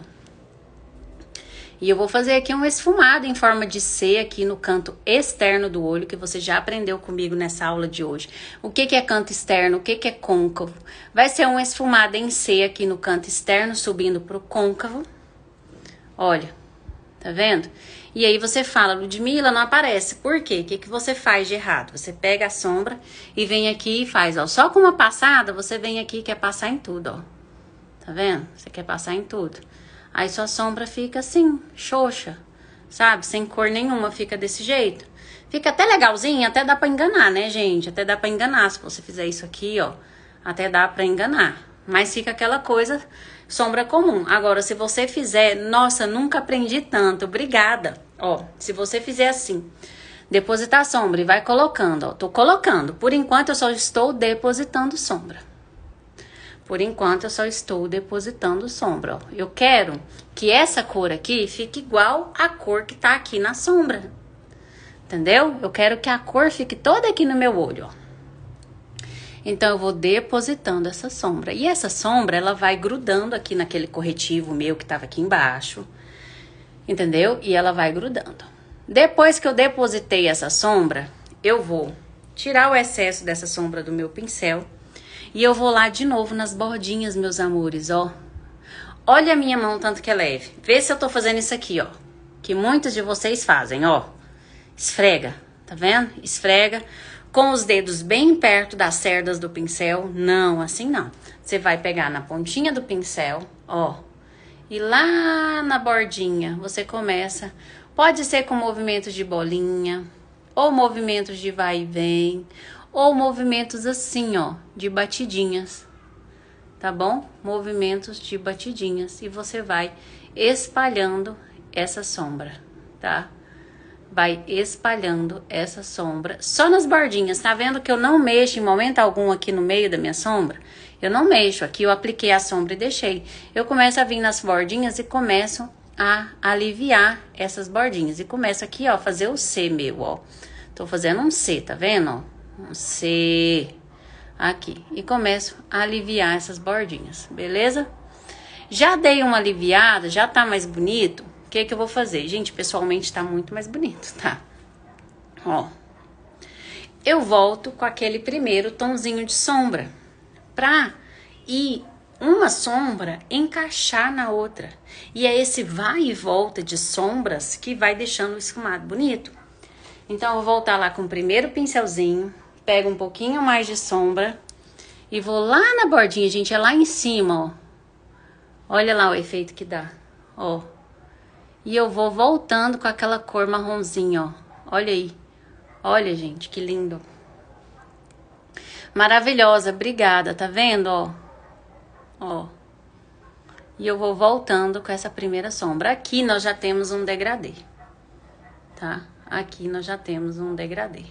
E eu vou fazer aqui um esfumado em forma de C aqui no canto externo do olho, que você já aprendeu comigo nessa aula de hoje. O que que é canto externo, o que que é côncavo? Vai ser um esfumado em C aqui no canto externo, subindo pro côncavo. Olha, tá vendo? E aí você fala, Ludmila, não aparece. Por quê? O que que você faz de errado? Você pega a sombra e vem aqui e faz, ó. Só com uma passada, você vem aqui e quer passar em tudo, ó. Tá vendo? Você quer passar em tudo. Aí sua sombra fica assim, xoxa, sabe? Sem cor nenhuma, fica desse jeito. Fica até legalzinho, até dá pra enganar, né, gente? Até dá pra enganar. Se você fizer isso aqui, ó, até dá pra enganar. Mas fica aquela coisa, sombra comum. Agora, se você fizer, nossa, nunca aprendi tanto, obrigada. Ó, se você fizer assim, depositar sombra e vai colocando, ó, tô colocando. Por enquanto, eu só estou depositando sombra. Por enquanto, eu só estou depositando sombra, ó. Eu quero que essa cor aqui fique igual à cor que tá aqui na sombra. Entendeu? Eu quero que a cor fique toda aqui no meu olho, ó. Então, eu vou depositando essa sombra. E essa sombra, ela vai grudando aqui naquele corretivo meu que tava aqui embaixo. Entendeu? E ela vai grudando. Depois que eu depositei essa sombra, eu vou tirar o excesso dessa sombra do meu pincel. E eu vou lá de novo nas bordinhas, meus amores, ó. Olha a minha mão, tanto que é leve. Vê se eu tô fazendo isso aqui, ó. Que muitos de vocês fazem, ó. Esfrega, tá vendo? Esfrega. Com os dedos bem perto das cerdas do pincel. Não, assim não. Você vai pegar na pontinha do pincel, ó. E lá na bordinha, você começa. Pode ser com movimentos de bolinha, ou movimentos de vai e vem, ou movimentos assim, ó, de batidinhas. Tá bom? Movimentos de batidinhas. E você vai espalhando essa sombra, tá? Vai espalhando essa sombra só nas bordinhas. Tá vendo que eu não mexo em momento algum aqui no meio da minha sombra? Eu não mexo. Aqui eu apliquei a sombra e deixei. Eu começo a vir nas bordinhas e começo a aliviar essas bordinhas. E começo aqui, ó, fazer o C meu, ó. Tô fazendo um C, tá vendo, ó? Um C aqui. E começo a aliviar essas bordinhas, beleza? Já dei uma aliviada, já tá mais bonito. O que que eu vou fazer? Gente, pessoalmente tá muito mais bonito, tá? Ó. eu volto com aquele primeiro tonzinho de sombra, pra ir uma sombra encaixar na outra. E é esse vai e volta de sombras que vai deixando o esfumado bonito. Então, eu vou voltar lá com o primeiro pincelzinho, pego um pouquinho mais de sombra e vou lá na bordinha, gente, é lá em cima, ó. Olha lá o efeito que dá, ó. E eu vou voltando com aquela cor marronzinha, ó. Olha aí. Olha, gente, que lindo. Maravilhosa, obrigada, tá vendo, ó? Ó. E eu vou voltando com essa primeira sombra. Aqui nós já temos um degradê, tá? Aqui nós já temos um degradê.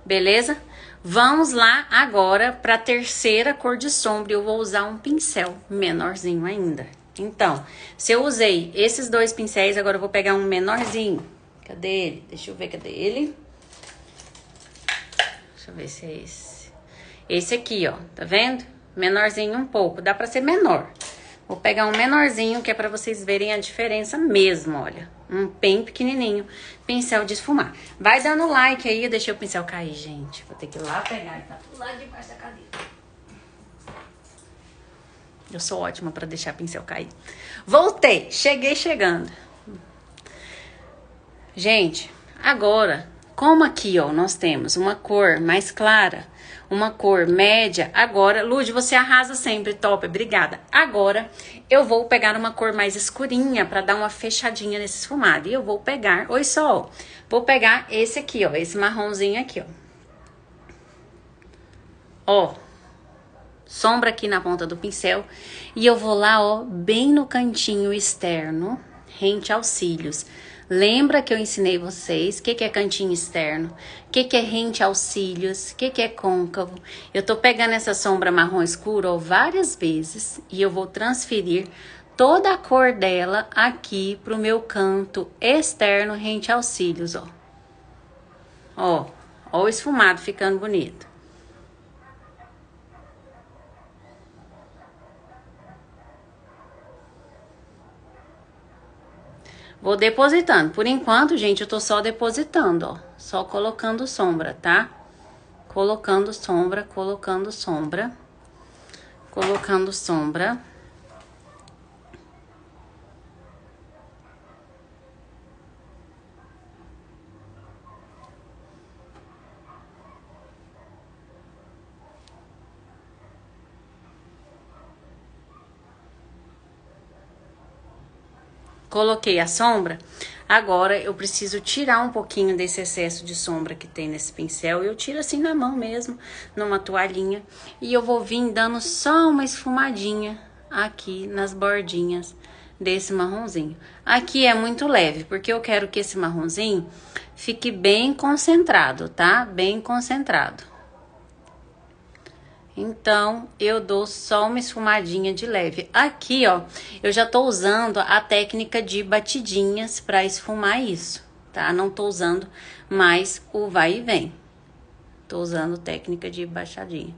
Beleza? Vamos lá agora para a terceira cor de sombra. Eu vou usar um pincel menorzinho ainda. Então, se eu usei esses dois pincéis, agora eu vou pegar um menorzinho. Cadê ele? Deixa eu ver, cadê ele? Deixa eu ver se é esse. Esse aqui, ó, tá vendo? Menorzinho um pouco, dá pra ser menor. Vou pegar um menorzinho, que é pra vocês verem a diferença mesmo, olha. Um bem pequenininho, pincel de esfumar. Vai dando like aí, eu deixei o pincel cair, gente. Vou ter que ir lá pegar, ele tá lá debaixo da cadeira. Eu sou ótima pra deixar o pincel cair. Voltei, cheguei chegando. Gente, agora, como aqui, ó, nós temos uma cor mais clara, uma cor média, agora, Lud, você arrasa sempre, top, obrigada. Agora, eu vou pegar uma cor mais escurinha pra dar uma fechadinha nesse esfumado. E eu vou pegar, oi sol, vou pegar esse aqui, ó, esse marronzinho aqui, ó. Ó, sombra aqui na ponta do pincel. E eu vou lá, ó, bem no cantinho externo, rente aos cílios. Lembra que eu ensinei vocês o que é cantinho externo, o que é rente aos cílios, o que é côncavo. Eu tô pegando essa sombra marrom escuro, ó, várias vezes e eu vou transferir toda a cor dela aqui pro meu canto externo rente aos cílios, ó. Ó, ó o esfumado ficando bonito. Vou depositando. Por enquanto, gente, eu tô só depositando, ó. Só colocando sombra, tá? Colocando sombra, colocando sombra. Colocando sombra. Coloquei a sombra, agora eu preciso tirar um pouquinho desse excesso de sombra que tem nesse pincel. Eu tiro assim na mão mesmo, numa toalhinha. E eu vou vir dando só uma esfumadinha aqui nas bordinhas desse marronzinho. Aqui é muito leve, porque eu quero que esse marronzinho fique bem concentrado, tá? Bem concentrado. Então, eu dou só uma esfumadinha de leve. Aqui, ó, eu já tô usando a técnica de batidinhas pra esfumar isso, tá? Não tô usando mais o vai e vem. Tô usando técnica de baixadinha.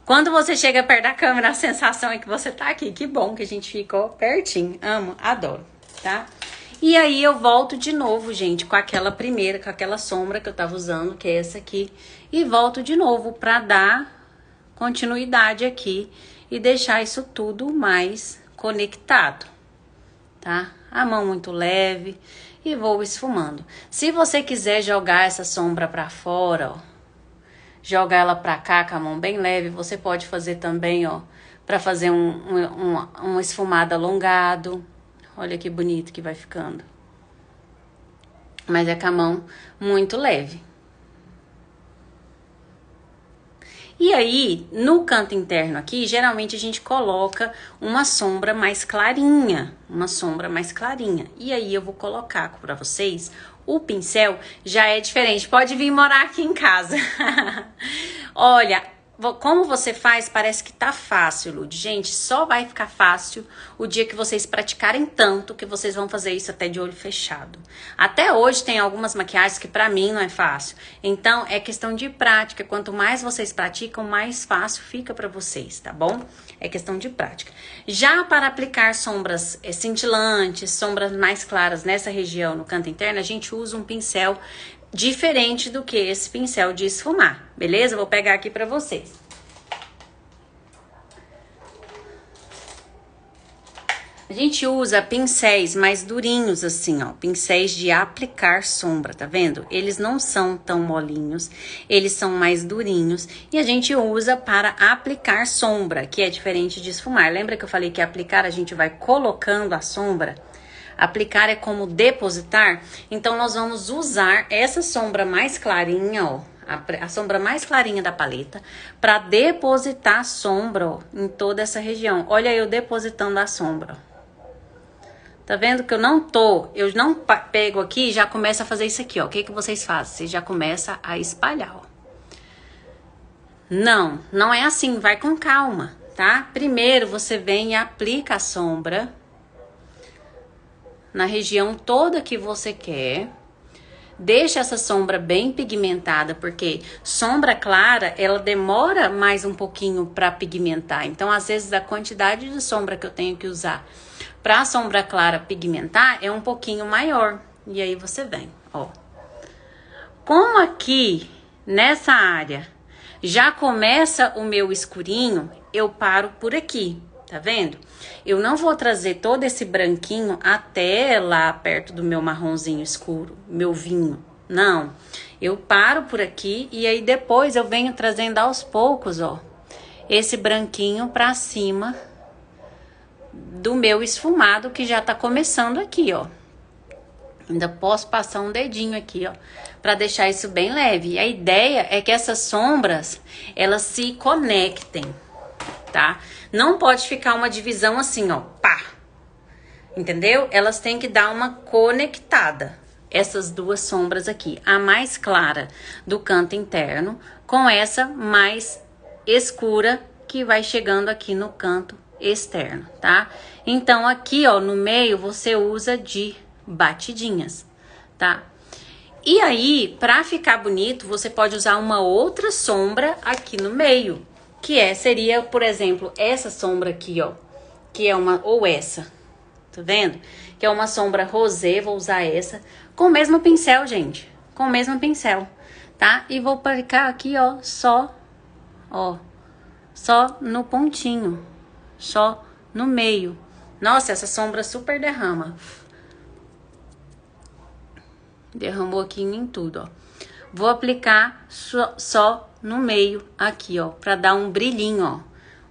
Quando você chega perto da câmera, a sensação é que você tá aqui. Que bom que a gente ficou pertinho. Amo, adoro, tá? E aí, eu volto de novo, gente, com aquela primeira, com aquela sombra que eu tava usando, que é essa aqui. E volto de novo pra dar continuidade aqui e deixar isso tudo mais conectado, tá? A mão muito leve e vou esfumando. Se você quiser jogar essa sombra pra fora, ó, jogar ela pra cá com a mão bem leve, você pode fazer também, ó, pra fazer um esfumado alongado. Olha que bonito que vai ficando. Mas é com a mão muito leve. E aí, no canto interno aqui, geralmente a gente coloca uma sombra mais clarinha, E aí eu vou colocar pra vocês, o pincel já é diferente, pode vir morar aqui em casa. Olha, como você faz, parece que tá fácil, Lud. Gente, só vai ficar fácil o dia que vocês praticarem tanto que vocês vão fazer isso até de olho fechado. Até hoje tem algumas maquiagens que pra mim não é fácil. Então, é questão de prática. Quanto mais vocês praticam, mais fácil fica pra vocês, tá bom? É questão de prática. Já para aplicar sombras cintilantes, sombras mais claras nessa região, no canto interno, a gente usa um pincel diferente do que esse pincel de esfumar, beleza? Vou pegar aqui pra vocês. A gente usa pincéis mais durinhos assim, ó, pincéis de aplicar sombra, tá vendo? Eles não são tão molinhos, eles são mais durinhos e a gente usa para aplicar sombra, que é diferente de esfumar. Lembra que eu falei que aplicar a gente vai colocando a sombra? Aplicar é como depositar, então nós vamos usar essa sombra mais clarinha, ó, a sombra mais clarinha da paleta, para depositar a sombra, ó, em toda essa região. Olha eu depositando a sombra, ó. Tá vendo que eu não pego aqui e já começo a fazer isso aqui, ó. O que que vocês fazem? Vocês já começam a espalhar, ó. Não é assim, vai com calma, tá? Primeiro você vem e aplica a sombra na região toda que você quer. Deixa essa sombra bem pigmentada, porque sombra clara, ela demora mais um pouquinho pra pigmentar. Então, às vezes, a quantidade de sombra que eu tenho que usar pra sombra clara pigmentar é um pouquinho maior. E aí, você vem, ó. Como aqui, nessa área, já começa o meu escurinho, eu paro por aqui, tá vendo? Eu não vou trazer todo esse branquinho até lá perto do meu marronzinho escuro, meu vinho. Não, eu paro por aqui e aí depois eu venho trazendo aos poucos, ó, esse branquinho pra cima do meu esfumado que já tá começando aqui, ó. Ainda posso passar um dedinho aqui, ó, pra deixar isso bem leve. E a ideia é que essas sombras, elas se conectem, tá? Não pode ficar uma divisão assim, ó, pá. Entendeu? Elas têm que dar uma conectada. Essas duas sombras aqui. A mais clara do canto interno com essa mais escura que vai chegando aqui no canto externo, tá? Então, aqui, ó, no meio, você usa de batidinhas, tá? E aí, pra ficar bonito, você pode usar uma outra sombra aqui no meio. Seria, por exemplo, essa sombra aqui, ó. Que é uma, ou essa, tá vendo? Que é uma sombra rosé, vou usar essa. Com o mesmo pincel, gente. Com o mesmo pincel, tá? E vou aplicar aqui, ó, só no pontinho. Só no meio. Nossa, essa sombra super derrama. Derramou aqui em tudo, ó. Vou aplicar só no meio aqui, ó, pra dar um brilhinho, ó.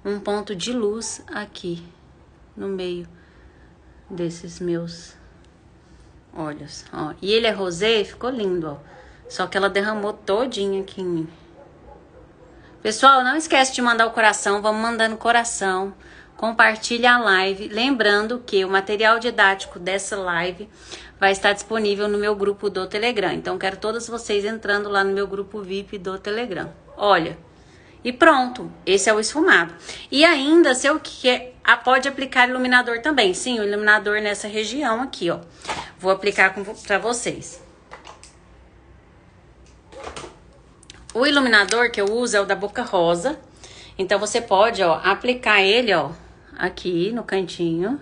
Um ponto de luz aqui no meio desses meus olhos, ó. E ele é rosé, ficou lindo, ó. Só que ela derramou todinha aqui em mim. Pessoal, não esquece de mandar o coração, vamos mandando coração. Compartilha a live. Lembrando que o material didático dessa live vai estar disponível no meu grupo do Telegram. Então, quero todas vocês entrando lá no meu grupo VIP do Telegram. Olha, e pronto. Esse é o esfumado. E ainda, se eu quer, pode aplicar iluminador também. Sim, o iluminador nessa região aqui, ó. Vou aplicar pra vocês. O iluminador que eu uso é o da Boca Rosa. Então, você pode, ó, aplicar ele, ó, aqui no cantinho.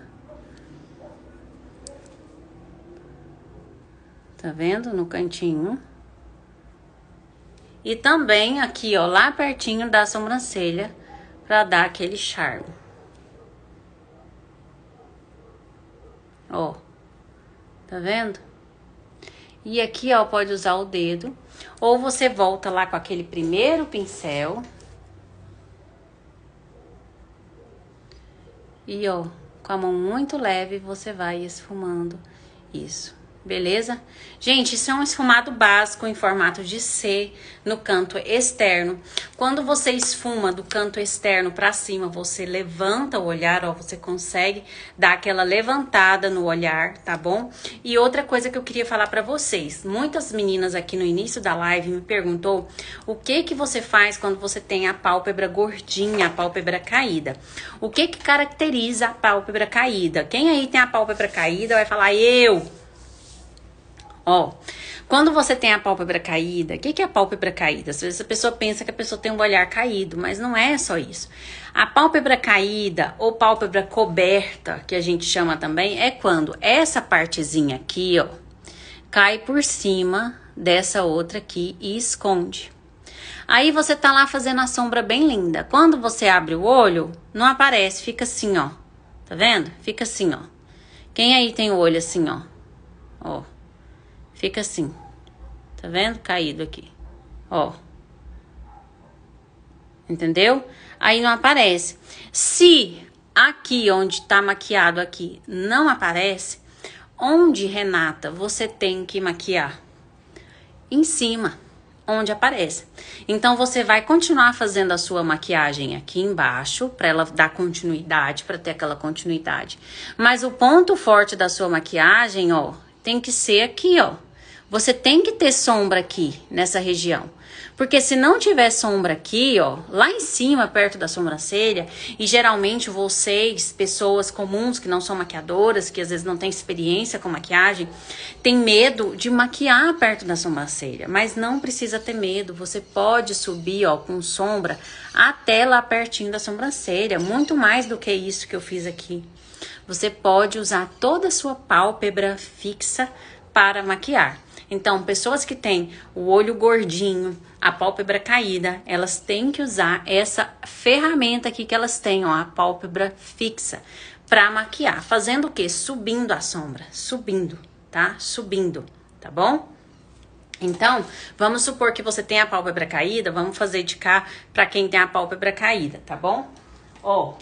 Tá vendo? No cantinho. E também aqui, ó, lá pertinho da sobrancelha, pra dar aquele charme. Ó. Tá vendo? E aqui, ó, pode usar o dedo. Ou você volta lá com aquele primeiro pincel. E, ó, com a mão muito leve, você vai esfumando isso. Beleza? Gente, isso é um esfumado básico em formato de C no canto externo. Quando você esfuma do canto externo pra cima, você levanta o olhar, ó, você consegue dar aquela levantada no olhar, tá bom? E outra coisa que eu queria falar pra vocês, muitas meninas aqui no início da live me perguntou o que que você faz quando você tem a pálpebra gordinha, a pálpebra caída. O que que caracteriza a pálpebra caída? Quem aí tem a pálpebra caída vai falar, eu... Ó, quando você tem a pálpebra caída, o que é a pálpebra caída? Às vezes a pessoa pensa que a pessoa tem um olhar caído, mas não é só isso. A pálpebra caída ou pálpebra coberta, que a gente chama também, é quando essa partezinha aqui, ó, cai por cima dessa outra aqui e esconde. Aí você tá lá fazendo a sombra bem linda. Quando você abre o olho, não aparece, fica assim, ó. Tá vendo? Fica assim, ó. Quem aí tem o olho assim, ó? Ó. Fica assim. Tá vendo? Caído aqui. Ó. Entendeu? Aí não aparece. Se aqui onde tá maquiado aqui não aparece, onde, Renata, você tem que maquiar? Em cima, onde aparece. Então, você vai continuar fazendo a sua maquiagem aqui embaixo, para ela dar continuidade, para ter aquela continuidade. Mas o ponto forte da sua maquiagem, ó, tem que ser aqui, ó. Você tem que ter sombra aqui, nessa região. Porque se não tiver sombra aqui, ó, lá em cima, perto da sobrancelha, e geralmente vocês, pessoas comuns que não são maquiadoras, que às vezes não têm experiência com maquiagem, tem medo de maquiar perto da sobrancelha. Mas não precisa ter medo, você pode subir, ó, com sombra até lá pertinho da sobrancelha, muito mais do que isso que eu fiz aqui. Você pode usar toda a sua pálpebra fixa para maquiar. Então, pessoas que têm o olho gordinho, a pálpebra caída, elas têm que usar essa ferramenta aqui que elas têm, ó, a pálpebra fixa, para maquiar. Fazendo o quê? Subindo a sombra, subindo, tá? Subindo, tá bom? Então, vamos supor que você tem a pálpebra caída, vamos fazer de cá para quem tem a pálpebra caída, tá bom? Ó,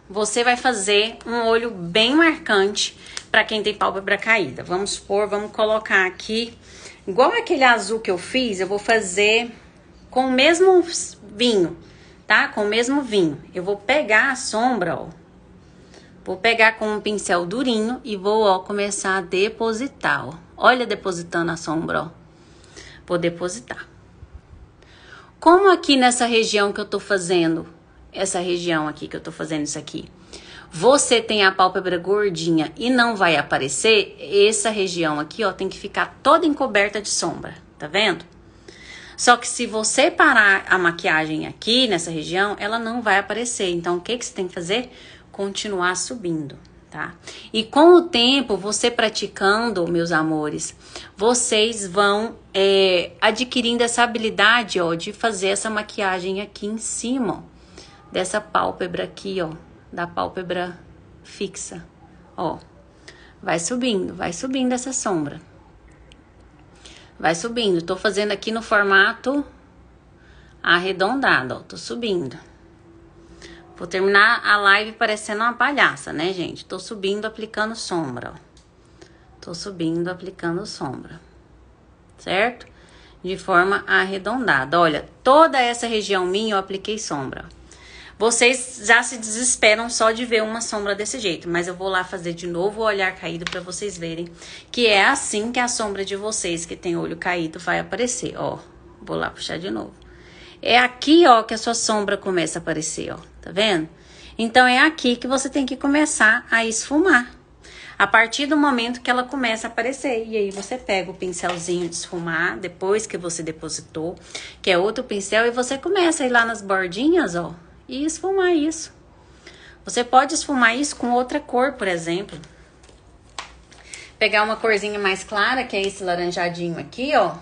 você vai fazer um olho bem marcante para quem tem pálpebra caída. Vamos supor, vamos colocar aqui, igual aquele azul que eu fiz, eu vou fazer com o mesmo vinho, tá? Com o mesmo vinho. Eu vou pegar a sombra, ó. Vou pegar com um pincel durinho e vou, ó, começar a depositar, ó. Olha, depositando a sombra, ó. Vou depositar. Como aqui nessa região que eu tô fazendo, essa região aqui que eu tô fazendo isso aqui, você tem a pálpebra gordinha e não vai aparecer, essa região aqui, ó, tem que ficar toda encoberta de sombra, tá vendo? Só que se você parar a maquiagem aqui, nessa região, ela não vai aparecer. Então, o que que você tem que fazer? Continuar subindo, tá? E com o tempo, você praticando, meus amores, vocês vão adquirindo essa habilidade, ó, de fazer essa maquiagem aqui em cima, ó, dessa pálpebra aqui, ó, da pálpebra fixa, ó, vai subindo essa sombra, vai subindo. Tô fazendo aqui no formato arredondado, ó, tô subindo. Vou terminar a live parecendo uma palhaça, né, gente? Tô subindo, aplicando sombra, ó. Tô subindo, aplicando sombra, certo? De forma arredondada. Olha, toda essa região minha eu apliquei sombra. Vocês já se desesperam só de ver uma sombra desse jeito, mas eu vou lá fazer de novo o olhar caído para vocês verem que é assim que a sombra de vocês que tem olho caído vai aparecer, ó. Vou lá puxar de novo. É aqui, ó, que a sua sombra começa a aparecer, ó, tá vendo? Então, é aqui que você tem que começar a esfumar. A partir do momento que ela começa a aparecer. E aí, você pega o pincelzinho de esfumar, depois que você depositou, que é outro pincel, e você começa a ir lá nas bordinhas, ó, e esfumar isso. Você pode esfumar isso com outra cor, por exemplo. Pegar uma corzinha mais clara, que é esse laranjadinho aqui, ó.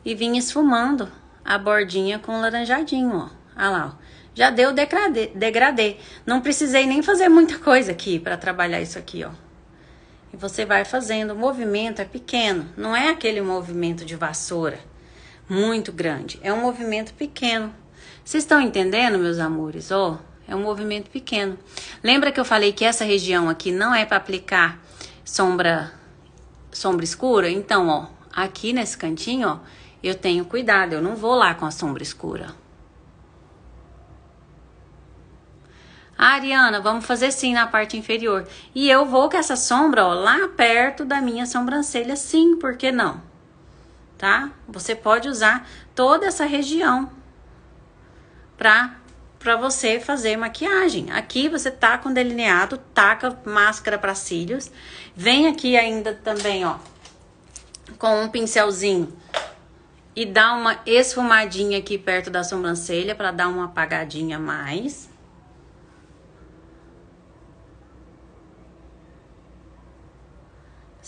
E vir esfumando a bordinha com laranjadinho, ó. Olha lá, ó. Já deu degradê. Não precisei nem fazer muita coisa aqui pra trabalhar isso aqui, ó. E você vai fazendo. O movimento é pequeno. Não é aquele movimento de vassoura muito grande. É um movimento pequeno. Vocês estão entendendo, meus amores? Ó, é um movimento pequeno. Lembra que eu falei que essa região aqui não é para aplicar sombra escura? Então, ó, aqui nesse cantinho, ó, eu tenho cuidado. Eu não vou lá com a sombra escura. Ah, Ariana, vamos fazer sim na parte inferior. E eu vou com essa sombra, ó, lá perto da minha sobrancelha, sim, por que não? Tá? Você pode usar toda essa região pra você fazer maquiagem. Aqui você tá com delineado, taca máscara para cílios. Vem aqui ainda também, ó, com um pincelzinho e dá uma esfumadinha aqui perto da sobrancelha para dar uma apagadinha a mais.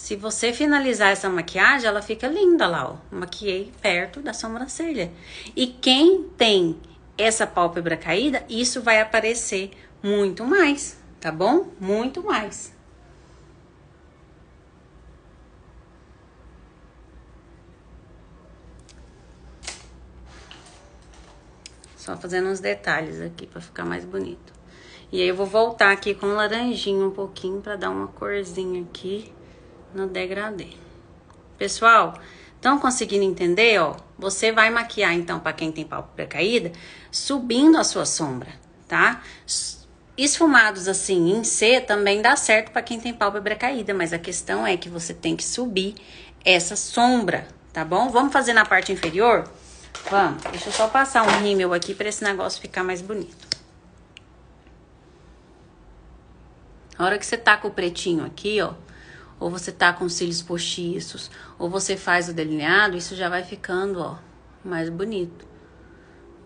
se você finalizar essa maquiagem, ela fica linda lá, ó. Maquiei perto da sobrancelha. E quem tem essa pálpebra caída, isso vai aparecer muito mais, tá bom? Muito mais. Só fazendo uns detalhes aqui pra ficar mais bonito. E aí eu vou voltar aqui com um laranjinho um pouquinho pra dar uma corzinha aqui no degradê. Pessoal, estão conseguindo entender, ó? Você vai maquiar, então, pra quem tem pálpebra caída, subindo a sua sombra, tá? Esfumados assim em C também dá certo pra quem tem pálpebra caída, mas a questão é que você tem que subir essa sombra, tá bom? Vamos fazer na parte inferior? Vamos, deixa eu só passar um rímel aqui pra esse negócio ficar mais bonito. A hora que você tá com o pretinho aqui, ó, ou você tá com cílios postiços, ou você faz o delineado, isso já vai ficando, ó, mais bonito.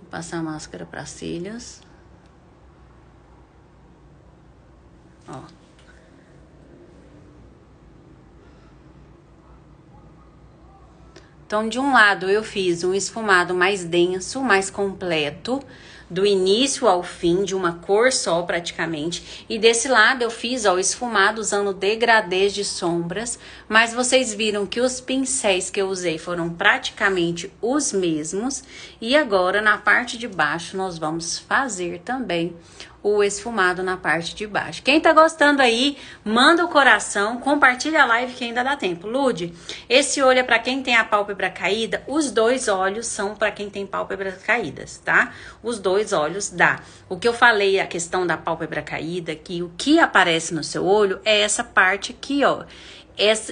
Vou passar a máscara pra cílios. Ó. Então, de um lado, eu fiz um esfumado mais denso, mais completo, do início ao fim, de uma cor só praticamente. E desse lado, eu fiz, ó, o esfumado usando degradês de sombras. Mas vocês viram que os pincéis que eu usei foram praticamente os mesmos. E agora, na parte de baixo, nós vamos fazer também o esfumado na parte de baixo. Quem tá gostando aí, manda o coração, compartilha a live que ainda dá tempo. Lude, esse olho é pra quem tem a pálpebra caída, os dois olhos são pra quem tem pálpebras caídas, tá? Os dois olhos dá. O que eu falei, a questão da pálpebra caída, que o que aparece no seu olho é essa parte aqui, ó.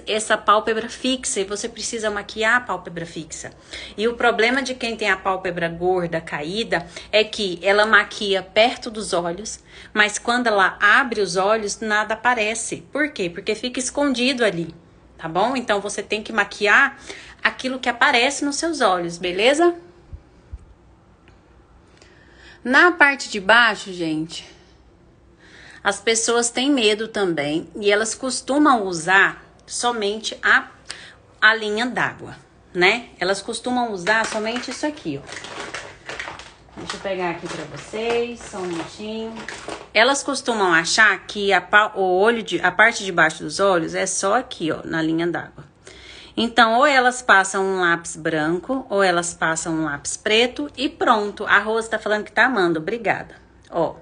Essa pálpebra fixa, e você precisa maquiar a pálpebra fixa. E o problema de quem tem a pálpebra gorda, caída, é que ela maquia perto dos olhos, mas quando ela abre os olhos, nada aparece. Por quê? Porque fica escondido ali, tá bom? Então, você tem que maquiar aquilo que aparece nos seus olhos, beleza? Na parte de baixo, gente, as pessoas têm medo também, e elas costumam usar somente a linha d'água, né? Elas costumam usar somente isso aqui, ó. Deixa eu pegar aqui pra vocês, só um minutinho. Elas costumam achar que a parte de baixo dos olhos é só aqui, ó, na linha d'água. Então, ou elas passam um lápis branco, ou elas passam um lápis preto e pronto. A Rosa tá falando que tá amando, obrigada. Ó.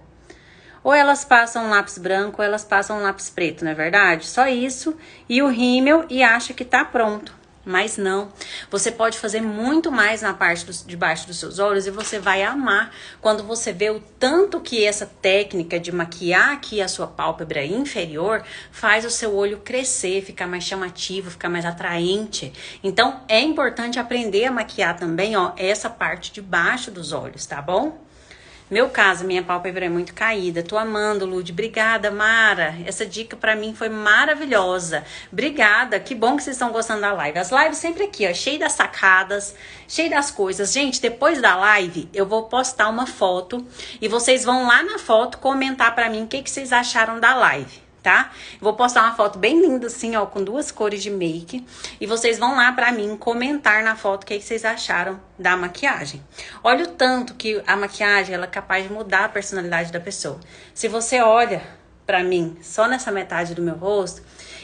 Ou elas passam um lápis branco, ou elas passam um lápis preto, não é verdade? Só isso e o rímel e acha que tá pronto. Mas não. Você pode fazer muito mais na parte de baixo dos seus olhos e você vai amar quando você vê o tanto que essa técnica de maquiar aqui a sua pálpebra inferior faz o seu olho crescer, ficar mais chamativo, ficar mais atraente. Então, é importante aprender a maquiar também, ó, essa parte de baixo dos olhos, tá bom? Meu caso, minha pálpebra é muito caída. Tô amando, Lude. Obrigada, Mara. Essa dica pra mim foi maravilhosa. Obrigada. Que bom que vocês estão gostando da live. As lives sempre aqui, ó, cheio das sacadas, cheio das coisas. Gente, depois da live, eu vou postar uma foto e vocês vão lá na foto comentar pra mim o que vocês acharam da live. Tá? Vou postar uma foto bem linda assim, ó, com 2 cores de make. E vocês vão lá pra mim comentar na foto o que vocês acharam da maquiagem. Olha o tanto que a maquiagem ela é capaz de mudar a personalidade da pessoa. Se você olha pra mim só nessa metade do meu rosto,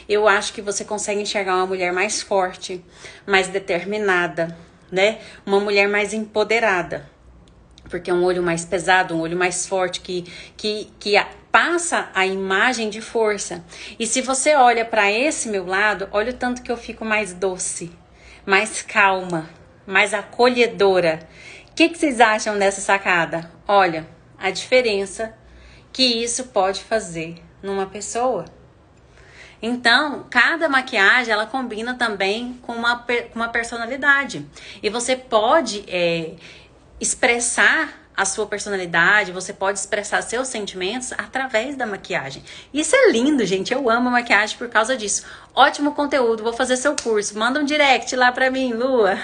eu acho que você consegue enxergar uma mulher mais forte, mais determinada, né? Uma mulher mais empoderada. Porque é um olho mais pesado, um olho mais forte que passa a imagem de força. E se você olha para esse meu lado, olha o tanto que eu fico mais doce, mais calma, mais acolhedora. O que vocês acham dessa sacada? Olha, a diferença que isso pode fazer numa pessoa. Então, cada maquiagem, ela combina também com uma personalidade. E você pode expressar a sua personalidade, você pode expressar seus sentimentos através da maquiagem. Isso é lindo, gente. Eu amo a maquiagem por causa disso. Ótimo conteúdo, vou fazer seu curso. Manda um direct lá pra mim, Lua.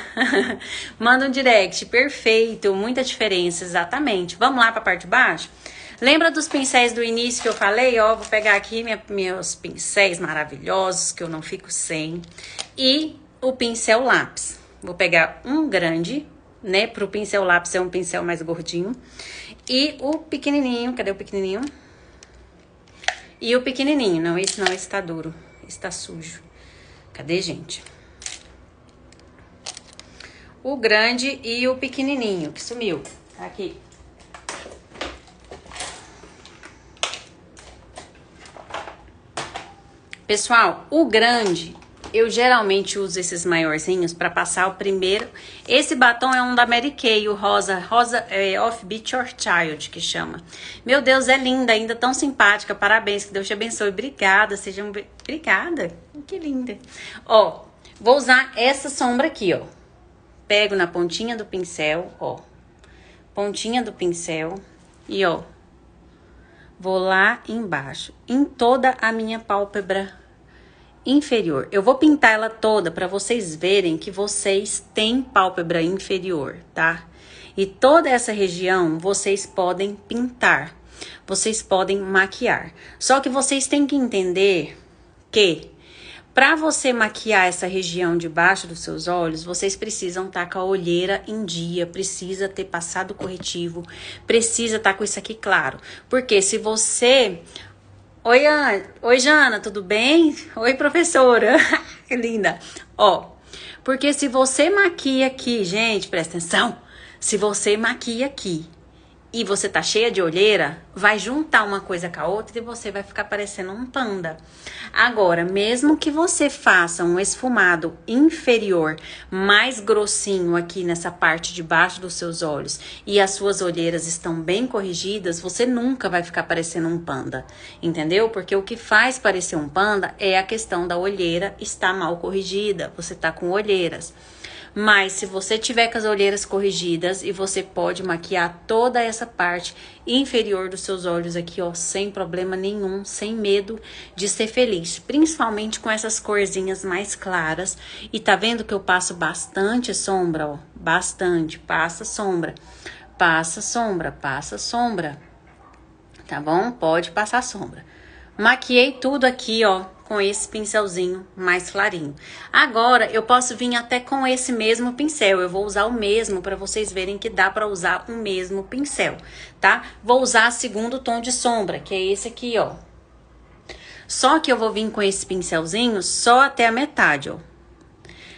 Manda um direct, perfeito, muita diferença, exatamente. Vamos lá pra parte de baixo? Lembra dos pincéis do início que eu falei? Ó, vou pegar aqui meus pincéis maravilhosos, que eu não fico sem. E o pincel lápis. Vou pegar um grande, né? Pro pincel lápis é um pincel mais gordinho. E o pequenininho, cadê o pequenininho? E o pequenininho, não, esse tá duro, esse tá sujo. Cadê, gente? O grande e o pequenininho, que sumiu. Aqui. Pessoal, o grande, eu geralmente uso esses maiorzinhos pra passar o primeiro. Esse batom é um da Mary Kay, o rosa é Offbeat Your Child, que chama. Meu Deus, é linda, ainda tão simpática. Parabéns, que Deus te abençoe. Obrigada, Obrigada, que linda. Ó, vou usar essa sombra aqui, ó. Pego na pontinha do pincel, ó. Pontinha do pincel e, ó, vou lá embaixo, em toda a minha pálpebra inferior. Eu vou pintar ela toda para vocês verem que vocês têm pálpebra inferior, tá? E toda essa região vocês podem pintar, vocês podem maquiar. Só que vocês têm que entender que para você maquiar essa região de baixo dos seus olhos, vocês precisam estar com a olheira em dia, precisa ter passado corretivo, precisa estar com isso aqui claro. Porque se você... Oi, Jana, tudo bem? Oi, professora. Que linda. Ó, porque se você maquia aqui, gente, presta atenção. Se você maquia aqui e você tá cheia de olheira, vai juntar uma coisa com a outra e você vai ficar parecendo um panda. Agora, mesmo que você faça um esfumado inferior mais grossinho aqui nessa parte de baixo dos seus olhos e as suas olheiras estão bem corrigidas, você nunca vai ficar parecendo um panda, entendeu? Porque o que faz parecer um panda é a questão da olheira estar mal corrigida, você tá com olheiras. Mas se você tiver com as olheiras corrigidas e você pode maquiar toda essa parte inferior dos seus olhos aqui, ó, sem problema nenhum, sem medo de ser feliz. Principalmente com essas corzinhas mais claras. E tá vendo que eu passo bastante sombra, ó, bastante. Passa sombra, passa sombra, passa sombra. Tá bom? Pode passar sombra. Maquiei tudo aqui, ó, com esse pincelzinho mais clarinho. Agora, eu posso vir até com esse mesmo pincel. Eu vou usar o mesmo para vocês verem que dá para usar o mesmo pincel, tá? Vou usar o segundo tom de sombra, que é esse aqui, ó. Só que eu vou vir com esse pincelzinho só até a metade, ó.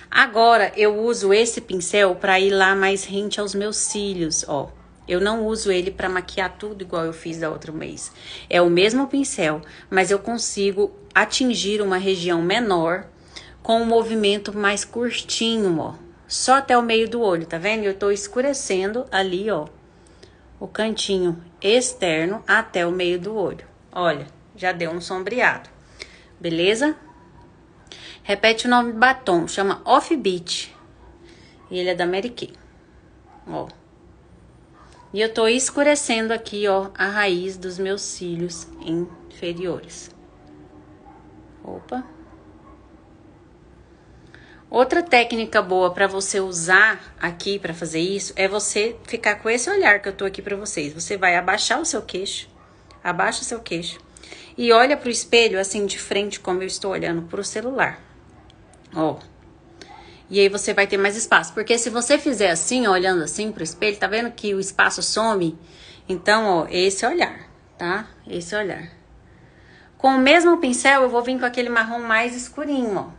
Agora, eu uso esse pincel para ir lá mais rente aos meus cílios, ó. Eu não uso ele para maquiar tudo igual eu fiz da outra mês. É o mesmo pincel, mas eu consigo atingir uma região menor com um movimento mais curtinho, ó. Só até o meio do olho, tá vendo? Eu tô escurecendo ali, ó, o cantinho externo até o meio do olho. Olha, já deu um sombreado. Beleza? Repete o nome do batom, chama Offbeat. E ele é da Mary Kay. Ó. E eu tô escurecendo aqui, ó, a raiz dos meus cílios inferiores. Opa. Outra técnica boa pra você usar aqui pra fazer isso é você ficar com esse olhar que eu tô aqui pra vocês. Você vai abaixar o seu queixo, abaixa o seu queixo e olha pro espelho assim de frente como eu estou olhando pro celular. Ó. E aí você vai ter mais espaço. Porque se você fizer assim, ó, olhando assim pro espelho, tá vendo que o espaço some? Então, ó, esse olhar, tá? Esse olhar. Com o mesmo pincel, eu vou vir com aquele marrom mais escurinho, ó.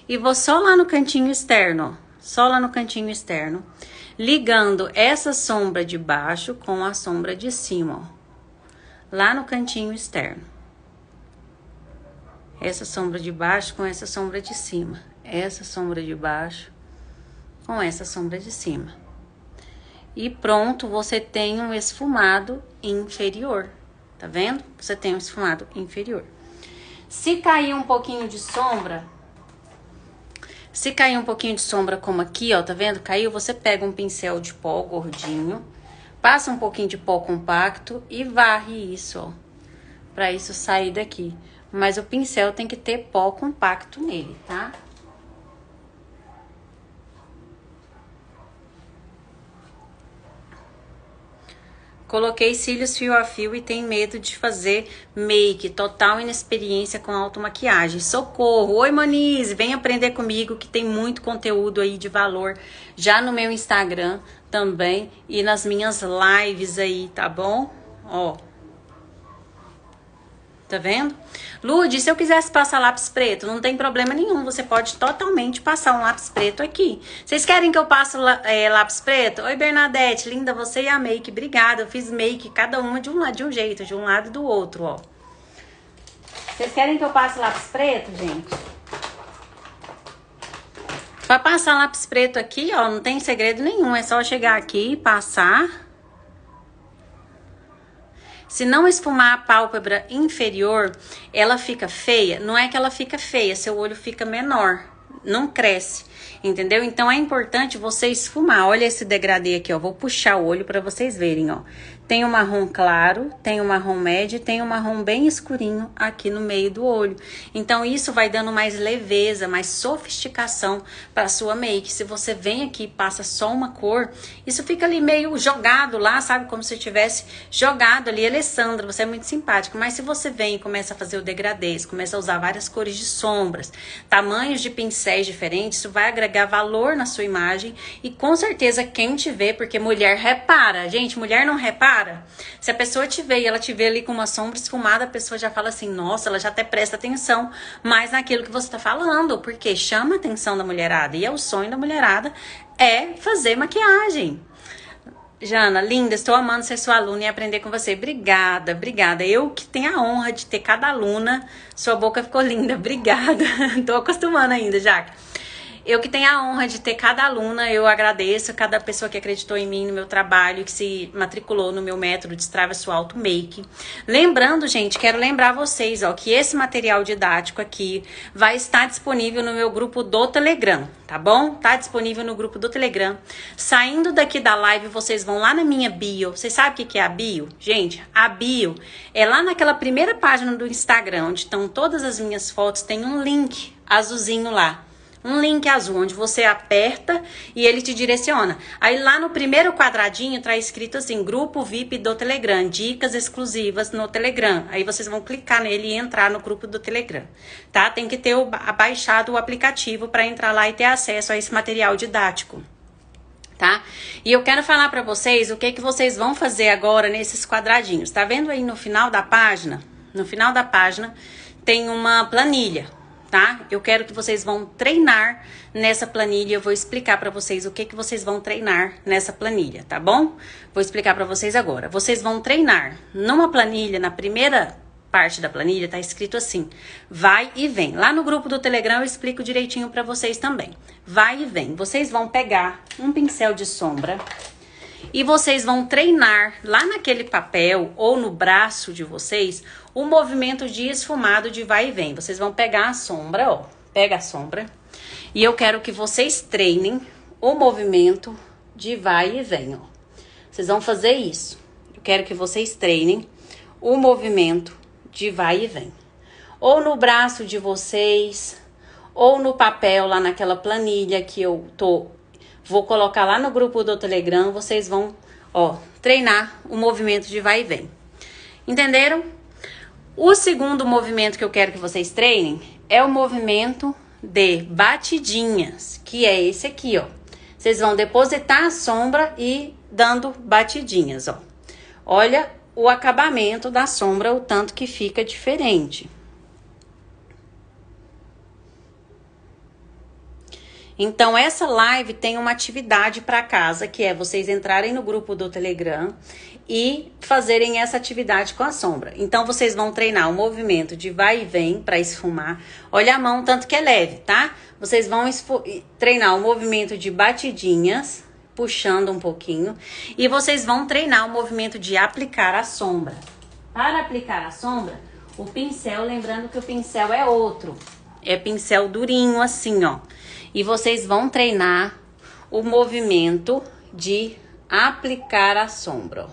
E vou só lá no cantinho externo, ó. Só lá no cantinho externo. Ligando essa sombra de baixo com a sombra de cima, ó. Lá no cantinho externo. Essa sombra de baixo com essa sombra de cima. Essa sombra de baixo com essa sombra de cima. E pronto, você tem um esfumado inferior. Tá vendo? Você tem um esfumado inferior. Se cair um pouquinho de sombra, como aqui, ó, tá vendo? Caiu, você pega um pincel de pó gordinho, passa um pouquinho de pó compacto e varre isso, ó, pra isso sair daqui. Mas o pincel tem que ter pó compacto nele, tá? Coloquei cílios fio a fio e tenho medo de fazer make. Total inexperiência com automaquiagem. Socorro! Oi, Monize! Vem aprender comigo que tem muito conteúdo aí de valor já no meu Instagram também e nas minhas lives aí, tá bom? Ó. Tá vendo? Lude, se eu quisesse passar lápis preto, não tem problema nenhum. Você pode totalmente passar um lápis preto aqui. Vocês querem que eu passe lápis preto? Oi, Bernadette, linda você e a make. Obrigada, eu fiz make, cada uma de um jeito, de um lado e do outro, ó. Vocês querem que eu passe lápis preto, gente? Pra passar lápis preto aqui, ó, não tem segredo nenhum. É só chegar aqui e passar. Se não esfumar a pálpebra inferior, ela fica feia. Não é que ela fica feia, seu olho fica menor, não cresce, entendeu? Então é importante você esfumar. Olha esse degradê aqui, ó. Vou puxar o olho para vocês verem, ó. Tem um marrom claro, tem um marrom médio, tem um marrom bem escurinho aqui no meio do olho. Então isso vai dando mais leveza, mais sofisticação para sua make. Se você vem aqui e passa só uma cor, isso fica ali meio jogado lá, sabe? Como se tivesse jogado ali. Alessandra, você é muito simpática, mas se você vem e começa a fazer o degradê, começa a usar várias cores de sombras, tamanhos de pincéis diferentes, isso vai agregar valor na sua imagem e com certeza quem te vê, porque mulher repara, gente, mulher não repara. Se a pessoa te vê e ela te vê ali com uma sombra esfumada, a pessoa já fala assim, nossa, ela já até presta atenção mais naquilo que você tá falando, porque chama a atenção da mulherada e é o sonho da mulherada é fazer maquiagem. Jana, linda, estou amando ser sua aluna e aprender com você. Obrigada, obrigada. Eu que tenho a honra de ter cada aluna. Sua boca ficou linda, obrigada. Tô acostumando ainda, Jaque. Eu que tenho a honra de ter cada aluna, eu agradeço cada pessoa que acreditou em mim, no meu trabalho, que se matriculou no meu método de Traverso Alto Make. Lembrando, gente, quero lembrar vocês, ó, que esse material didático aqui vai estar disponível no meu grupo do Telegram, tá bom? Tá disponível no grupo do Telegram. Saindo daqui da live, vocês vão lá na minha bio. Vocês sabem o que é a bio? Gente, a bio é lá naquela primeira página do Instagram, onde estão todas as minhas fotos, tem um link azulzinho lá. Um link azul, onde você aperta e ele te direciona. Aí lá no primeiro quadradinho tá escrito assim, grupo VIP do Telegram, dicas exclusivas no Telegram. Aí vocês vão clicar nele e entrar no grupo do Telegram, tá? Tem que ter baixado o aplicativo para entrar lá e ter acesso a esse material didático, tá? E eu quero falar para vocês o que vocês vão fazer agora nesses quadradinhos. Tá vendo aí no final da página? No final da página tem uma planilha. Tá? Eu quero que vocês vão treinar nessa planilha. Eu vou explicar para vocês o que vocês vão treinar nessa planilha, tá bom? Vou explicar para vocês agora. Vocês vão treinar numa planilha, na primeira parte da planilha tá escrito assim, vai e vem. Lá no grupo do Telegram eu explico direitinho para vocês também. Vai e vem. Vocês vão pegar um pincel de sombra e vocês vão treinar lá naquele papel ou no braço de vocês o movimento de esfumado de vai e vem. Vocês vão pegar a sombra, ó. Pega a sombra. E eu quero que vocês treinem o movimento de vai e vem, ó. Vocês vão fazer isso. Eu quero que vocês treinem o movimento de vai e vem. Ou no braço de vocês, ou no papel lá naquela planilha que eu vou colocar lá no grupo do Telegram, vocês vão, ó, treinar o movimento de vai e vem. Entenderam? O segundo movimento que eu quero que vocês treinem é o movimento de batidinhas, que é esse aqui, ó. Vocês vão depositar a sombra e dando batidinhas, ó. Olha o acabamento da sombra, o tanto que fica diferente. Então, essa live tem uma atividade para casa, que é vocês entrarem no grupo do Telegram e fazerem essa atividade com a sombra. Então, vocês vão treinar o movimento de vai e vem para esfumar. Olha a mão, tanto que é leve, tá? Vocês vão treinar o movimento de batidinhas, puxando um pouquinho. E vocês vão treinar o movimento de aplicar a sombra. Para aplicar a sombra, o pincel, lembrando que o pincel é outro. É pincel durinho assim, ó. E vocês vão treinar o movimento de aplicar a sombra.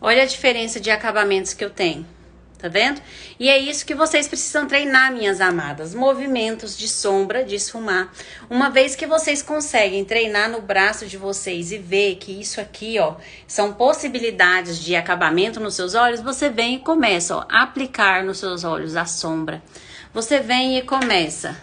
Olha a diferença de acabamentos que eu tenho. Tá vendo? E é isso que vocês precisam treinar, minhas amadas. Movimentos de sombra, de esfumar. Uma vez que vocês conseguem treinar no braço de vocês e ver que isso aqui, ó, são possibilidades de acabamento nos seus olhos, você vem e começa, ó, a aplicar nos seus olhos a sombra. Você vem e começa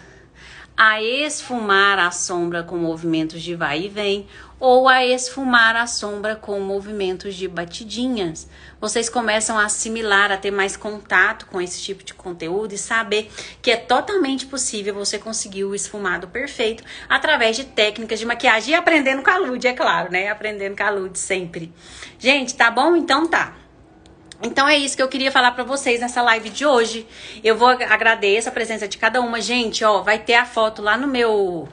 a esfumar a sombra com movimentos de vai e vem, ou a esfumar a sombra com movimentos de batidinhas. Vocês começam a assimilar, a ter mais contato com esse tipo de conteúdo e saber que é totalmente possível você conseguir o esfumado perfeito através de técnicas de maquiagem e aprendendo com a Lud, é claro, né? Aprendendo com a Lud sempre. Gente, tá bom? Então tá. Então é isso que eu queria falar pra vocês nessa live de hoje. Eu vou agradecer a presença de cada uma. Gente, ó, vai ter a foto lá no meu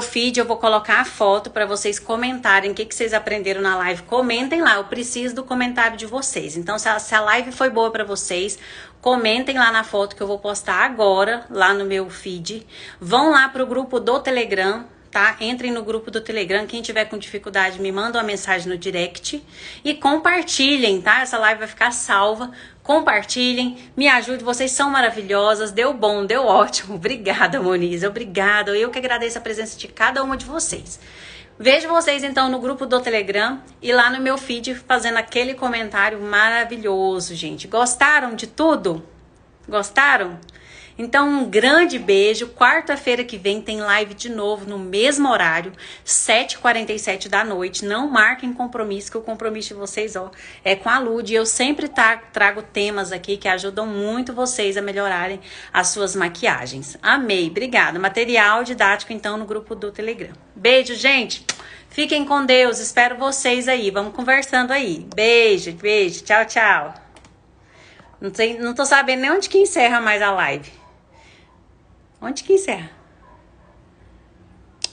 feed. Eu vou colocar a foto pra vocês comentarem o que vocês aprenderam na live. Comentem lá, eu preciso do comentário de vocês. Então se a live foi boa pra vocês, comentem lá na foto que eu vou postar agora lá no meu feed. Vão lá pro grupo do Telegram, tá? Entrem no grupo do Telegram. Quem tiver com dificuldade, me manda uma mensagem no direct. E compartilhem, tá? Essa live vai ficar salva. Compartilhem, me ajudem, vocês são maravilhosas. Deu bom, deu ótimo. Obrigada, Moniza, obrigada. Eu que agradeço a presença de cada uma de vocês. Vejo vocês, então, no grupo do Telegram e lá no meu feed fazendo aquele comentário maravilhoso, gente. Gostaram de tudo? Gostaram? Então, um grande beijo. Quarta-feira que vem tem live de novo no mesmo horário, 7h47 da noite. Não marquem compromisso, que o compromisso de vocês, ó, é com a Lud. Eu sempre trago temas aqui que ajudam muito vocês a melhorarem as suas maquiagens. Amei, obrigada. Material didático, então, no grupo do Telegram. Beijo, gente. Fiquem com Deus. Espero vocês aí. Vamos conversando aí. Beijo, beijo. Tchau, tchau. Não tô sabendo nem onde que encerra mais a live. Onde que encerra?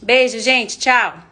Beijo, gente. Tchau.